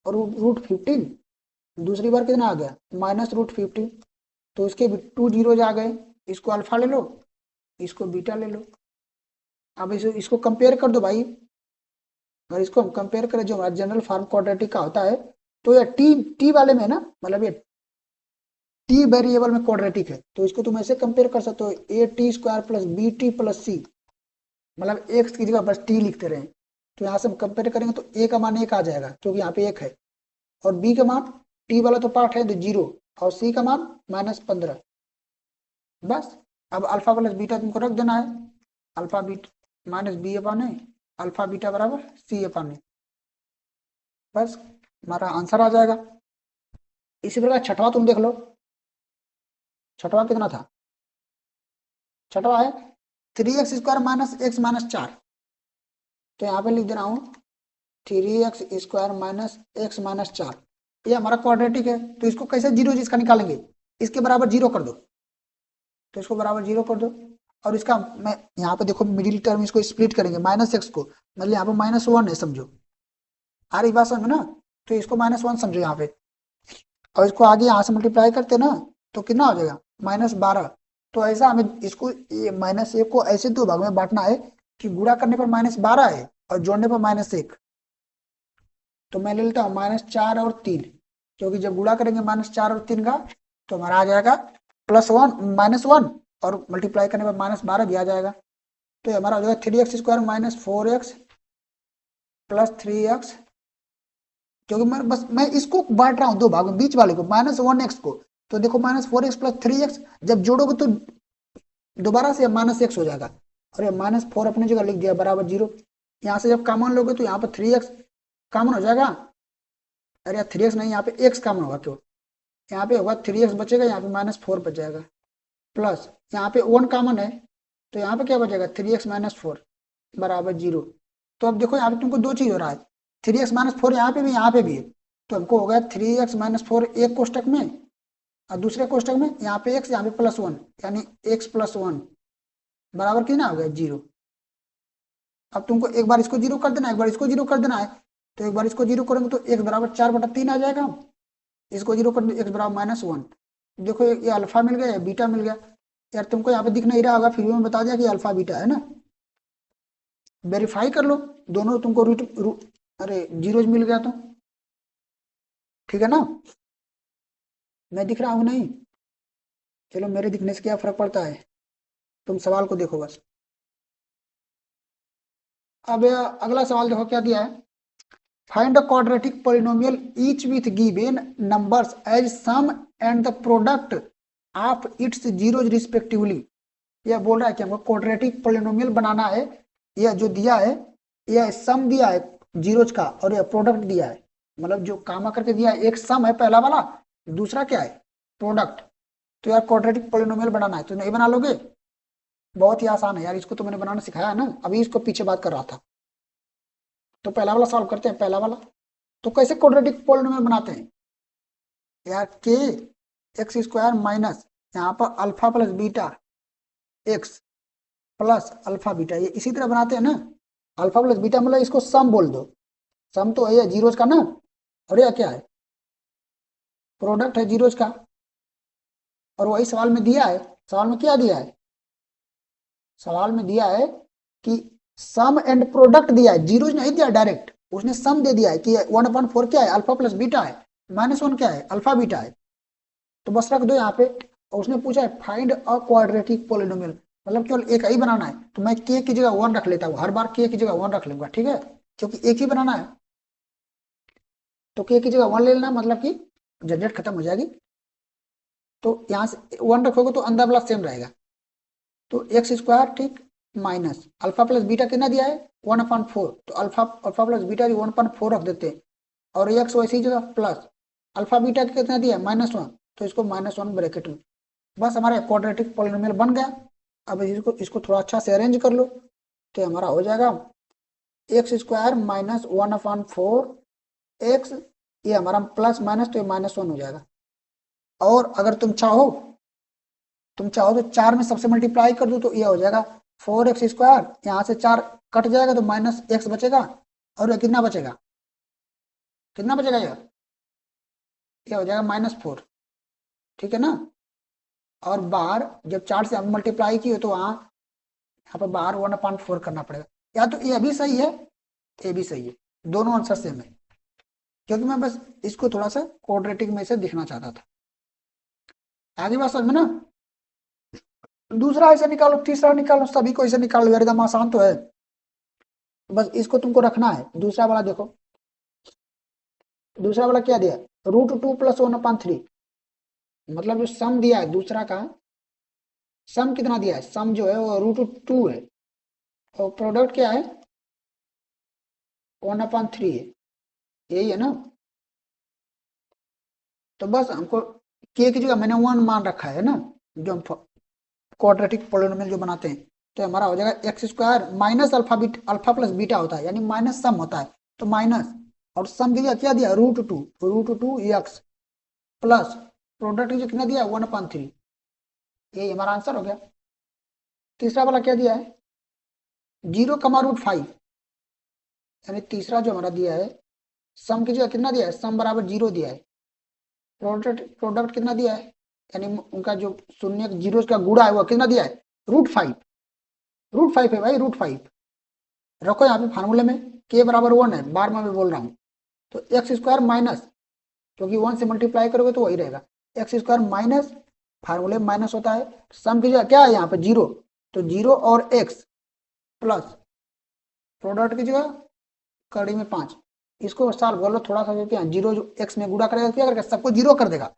रूट 15, दूसरी बार कितना आ गया -√15। तो इसके भी 2 जीरो आ गए, इसको अल्फा ले लो, इसको बीटा ले लो। अब इसको कंपेयर कर दो भाई, अगर इसको हम कंपेयर करें जो हमारा जनरल फॉर्म क्वाड्रेटिक का होता है, तो ये टी टी वाले में ना, मतलब ये टी वेरिएबल में क्वाड्रेटिक है, तो इसको तुम ऐसे कंपेयर कर सकते हो, a t square plus b t plus c, मतलब एक्स की जगह बस टी लिखते रहे। तो यहाँ से हम कंपेयर करेंगे तो ए का मान 1 आ जाएगा, क्योंकि यहाँ पे 1 है, और बी का मान टी वाला तो पार्ट है तो जीरो, और सी का मान -15। बस अब अल्फा प्लस बीटा तुमको रख देना है, alpha beta minus b upon a, alpha beta बराबर सी अपॉन ए, बस हमारा आंसर आ जाएगा। इसी प्रकार छठवा तुम देख लो, छठवा कितना था, छठवा है 3x square minus x minus 4। तो यहाँ पे लिख दे रहा हूँ 3x square minus x minus 4, ये हमारा क्वाड्रेटिक है, तो इसको कैसे जीरो जिसका निकालेंगे, इसके बराबर जीरो कर दो, तो इसको बराबर जीरो कर दो। और इसका मैं यहाँ पे देखो मिडिल टर्म इसको स्प्लिट करेंगे, -x को, मतलब यहाँ पे -1 है समझो, आ रही बात समझ में ना, तो इसको -1 समझो यहाँ पे, और इसको आगे यहाँ से मल्टीप्लाई करते ना, तो कितना हो जाएगा -12। तो ऐसा हमें इसको -1 को ऐसे दो भाग में बांटना है कि गुणा करने पर -12 है और जोड़ने पर -1। तो मैं ले लेता हूँ -4 और 3, क्योंकि जब गुणा करेंगे -4 और 3 का, तो हमारा आ जाएगा +1 -1, और मल्टीप्लाई करने पर -12 भी आ जाएगा। तो हमारा हो जाएगा 3x square minus 4x plus 3x, क्योंकि मैं इसको बांट रहा हूँ दो भाग में, बीच वाले को -1x को, तो देखो -4x प्लस 3x जब जोड़ोगे तो दोबारा से -x हो जाएगा, और ये -4 अपनी जगह लिख दिया बराबर जीरो। यहाँ से जब कॉमन लोगे तो यहाँ पर 3x कॉमन हो जाएगा, अरे 3x नहीं, यहाँ पे x कॉमन होगा, तो यहाँ पे होगा 3x बचेगा, यहाँ पे -4 बच जाएगा, प्लस यहाँ पे 1 कॉमन है, तो यहाँ पे क्या बचेगा 3x माइनस 4 बराबर जीरो। तो अब देखो यहाँ पे तुमको दो चीज हो रहा है, 3x माइनस 4 यहाँ पे भी है, तो हमको हो गया 3x माइनस 4 एक कोष्टक में, और दूसरे कोष्टक में यहाँ पे x, यहाँ पे +1, यानी x + 1 बराबर कितना हो गया जीरो। अब तुमको एक बार इसको जीरो कर देना है, एक बार इसको जीरो कर देना है, तो एक बार इसको जीरो करेंगे तो x बराबर 4/3 आ जाएगा, इसको जीरो कर x बराबर -1। देखो ये अल्फा मिल गया, बीटा मिल गया। यार तुमको यहाँ पे दिख नहीं रहा होगा, फिर भी मैं बता दिया कि अल्फा बीटा है ना, वेरीफाई कर लो, दोनों तुमको अरे जीरोज मिल गया तो ठीक है ना, मैं दिख रहा हूँ नहीं। चलो मेरे दिखने से क्या फर्क पड़ता है, तुम सवाल को देखो बस। अब अगला सवाल देखो क्या दिया है। Find the quadratic polynomial each with given numbers as sum and the product of its zeros respectively. यह बोल रहा है कि हमको क्वाड्रेटिक पॉलिनोमियल बनाना है। यह जो दिया है, यह सम दिया है जीरोज का, और यह प्रोडक्ट दिया है, मतलब जो कामा करके दिया है, एक सम है पहला वाला, दूसरा क्या है, प्रोडक्ट। तो यार क्वाड्रेटिक पॉलिनोमियल बनाना है, तो नहीं बना लोगे? बहुत ही आसान है यार, इसको तो मैंने बनाना सिखाया है ना, अभी इसको पीछे बात कर रहा था। तो पहला वाला सॉल्व करते हैं, पहला वाला। तो कैसे क्वाड्रेटिक पॉलिनोमियल बनाते हैं यार, के एक्स स्क्वायर माइनस यहाँ पर alpha plus beta x plus alpha beta, ये इसी तरह बनाते हैं ना। अल्फा प्लस बीटा मतलब इसको सम बोल दो, सम तो है जीरोज का ना, और यह क्या है, प्रोडक्ट है जीरोज का। और वही सवाल में दिया है, सवाल में क्या दिया है, सवाल में दिया है कि सम एंड प्रोडक्ट दिया है, जीरोज नहीं दिया डायरेक्ट, उसने सम दे दिया है कि 1/4 क्या है, अल्फा प्लस बीटा है, -1 क्या है, अल्फा बीटा है। तो बस रख दो यहाँ पे। और उसने पूछा है फाइंड अ क्वाड्रेटिक पॉलिनोमियल, मतलब केवल एक ही बनाना है, तो मैं के की जगह 1 रख लेता हूँ, हर बार के की जगह 1 रख लूंगा, ठीक है, क्योंकि एक ही बनाना है। तो के की जगह 1 ले लेना, मतलब कि झंझट खत्म हो जाएगी। तो यहाँ से 1 रखोगे तो अंदर वाला सेम रहेगा। तो एक्स स्क्वायर ठीक माइनस अल्फा प्लस बीटा कितना दिया है, 1/4, तो अल्फा अल्फा प्लस बीटा 1/4 रख देते हैं। और एक्स वैसी जगह प्लस अल्फा बीटा कितना दिया है, -1, तो इसको -1 ब्रैकेट में। बस हमारा क्वाड्रेटिक पॉलिनोमियल बन गया। अब इसको इसको थोड़ा अच्छा से अरेंज कर लो, तो हमारा हो जाएगा एक्स स्क्वायर माइनस 1/4 एक्स, ये हमारा प्लस माइनस तो ये -1 हो जाएगा। और अगर तुम चाहो तो 4 में सबसे मल्टीप्लाई कर दो, तो ये हो जाएगा 4x², यहाँ से 4 कट जाएगा तो -x बचेगा, और ये कितना बचेगा, कितना बचेगा यार, ये हो जाएगा -4, ठीक है ना। और बाहर जब 4 से हम मल्टीप्लाई किए तो वहाँ यहाँ पर बाहर 1/4 करना पड़ेगा। या तो ये भी सही है, ये भी सही है, दोनों आंसर सेम है, क्योंकि मैं बस इसको थोड़ा सा क्वाड्रेटिक में से दिखना चाहता था। आगे बात समझ में ना। दूसरा ऐसे निकालो, तीसरा निकालो, सभी को ऐसे निकाल लो, एकदम आसान तो है। बस इसको तुमको रखना है। दूसरा वाला देखो, दूसरा वाला क्या दिया, √2 + 1/3, मतलब जो सम दिया है दूसरा का, सम कितना दिया है, सम जो है वो √2 है, और प्रोडक्ट क्या है 1/3 है, यही है ना। तो बस हमको के की जगह मैंने 1 मान रखा है ना, जो हम क्वाड्रेटिक पॉलिनोमियल जो बनाते हैं। तो हमारा हो जाएगा x² minus alpha plus beta होता है, यानी माइनस सम होता है, तो माइनस, और सम की जगह क्या दिया, √2 एक्स प्लस प्रोडक्ट जो कितना दिया 1/3, यही हमारा आंसर हो गया। तीसरा वाला क्या दिया है, 0, यानी तीसरा जो हमारा दिया है, सम की जगह कितना दिया है, सम बराबर 0 दिया है। प्रोडक्ट कितना दिया है, यानी उनका जो शून्य जीरो का गुणा है वो कितना दिया है, √5, √5 है भाई, √5 रखो यहाँ पे फार्मूले में, के बराबर 1 है, बार मैं बोल रहा हूँ। तो x² माइनस, क्योंकि 1 से मल्टीप्लाई करोगे तो वही रहेगा, x² माइनस, फार्मूले में माइनस होता है, सम की जगह क्या है यहाँ पे 0, तो 0 और x प्लस प्रोडक्ट की जगह कड़ी में 5। इसको साल बोलो थोड़ा सा, क्योंकि जीरो जो एक्स में गुणा करेगा क्या करेगा, सबको 0 कर देगा,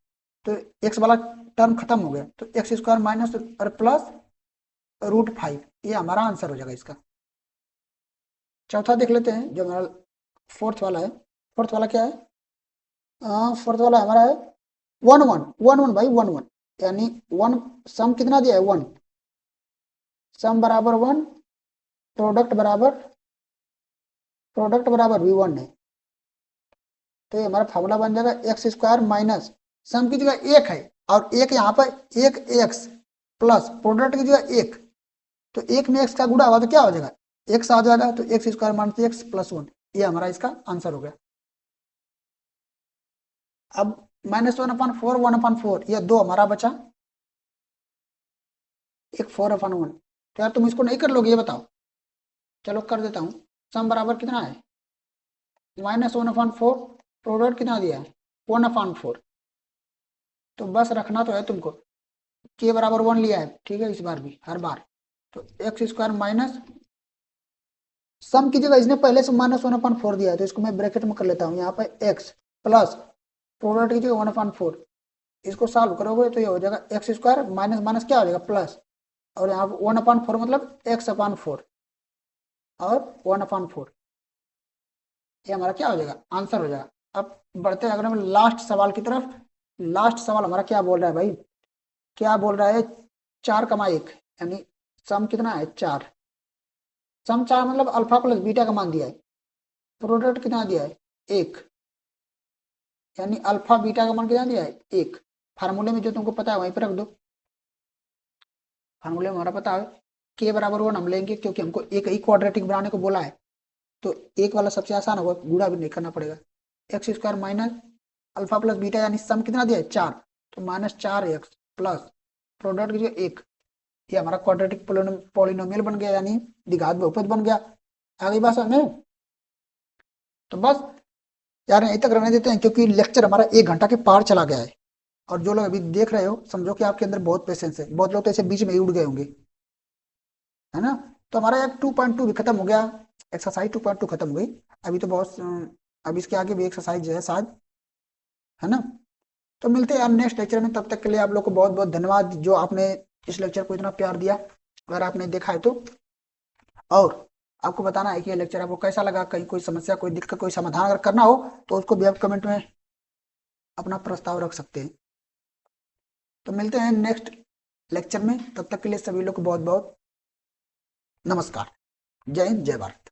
तो एक्स वाला टर्म खत्म हो गया, तो x² माइनस और प्लस √5, ये हमारा आंसर हो जाएगा इसका। चौथा देख लेते हैं जो हमारा फोर्थ वाला है। फोर्थ वाला क्या है, फोर्थ वाला हमारा है 1 1 भाई, 1 1, यानी 1, सम कितना दिया है 1, सम बराबर 1, प्रोडक्ट बराबर भी 1 है। तो ये हमारा फॉर्मूला बन जाएगा x² माइनस, सम की जगह 1 है, और एक यहाँ पर 1x प्लस प्रोडक्ट की जगह 1, तो 1 में x का गुणा होगा तो क्या हो जाएगा, x आ जाएगा, तो x² माइनस x प्लस 1, ये हमारा इसका आंसर हो गया। अब -1/4 1/4, यह 2 हमारा बचा, एक 4/1, तो यार तुम इसको नहीं कर लोगे ये बताओ, चलो कर देता हूँ। सम बराबर कितना है, -1/4, प्रोडक्ट कितना दिया है 1/4, तो बस रखना तो है तुमको, के बराबर 1 लिया है, ठीक है, इस बार भी हर बार। तो एक्स स्क्वायर माइनस, सम की जगह इसने पहले से -1/4 दिया है, तो इसको मैं ब्रैकेट में कर लेता हूँ, यहाँ पे एक्स प्लस प्रोडक्ट की जगह 1/4, इसको सॉल्व करोगे तो ये हो जाएगा एक्स स्क्वायर माइनस माइनस क्या हो जाएगा प्लस, और यहाँ पर 1/4 मतलब x/4 और 1/4, ये हमारा क्या हो जाएगा, आंसर हो जाएगा। अब बढ़ते हैं अगर हम लास्ट सवाल की तरफ। लास्ट सवाल हमारा क्या बोल रहा है भाई, क्या बोल रहा है, 4,1 यानी सम कितना है 4, सम 4 मतलब अल्फा प्लस बीटा का मान दिया है, प्रोडक्ट कितना दिया है 1, यानी अल्फा बीटा का मान कितना दिया है 1। फार्मूले में जो तुमको पता है वहीं पर रख दो, फार्मूले में हमारा पता है के बराबर 1 हम लेंगे, क्योंकि हमको एक ही क्वाड्रेटिक बनाने को बोला है, तो एक वाला सबसे आसान होगा, गुणा भी नहीं करना पड़ेगा। X square minus alpha plus beta यानी सम कितना दिया है 4, तो -4x प्लस प्रोडक्ट की जगह 1, ये हमारा क्वाड्रेटिक पॉलिनोमियल बन गया, यानी द्विघात बहुपद बन गया। आगे बात समझ में? तो बस यार यहीं तक रहने देते हैं, क्योंकि लेक्चर हमारा 1 घंटा के पार चला गया है, और जो लोग अभी देख रहे हो समझो कि आपके अंदर बहुत पेशेंस है, बहुत लोग तो ऐसे बीच में ही उड़ गए होंगे, है ना। तो हमारा एक 2.2 भी खत्म हो गया, एक्सरसाइज 2.2 खत्म हो गई। अभी तो बहुत अब इसके आगे भी एक्सरसाइज है शायद, है ना। तो मिलते हैं यार नेक्स्ट लेक्चर में, तब तक के लिए आप लोग को बहुत बहुत धन्यवाद जो आपने इस लेक्चर को इतना प्यार दिया, अगर आपने देखा है तो। और आपको बताना है कि ये लेक्चर आपको कैसा लगा, कहीं कोई समस्या, कोई दिक्कत, कोई समाधान अगर करना हो तो उसको भी आप कमेंट में अपना प्रस्ताव रख सकते हैं। तो मिलते हैं नेक्स्ट लेक्चर में, तब तक के लिए सभी लोग को बहुत बहुत नमस्कार। जय हिंद, जय भारत।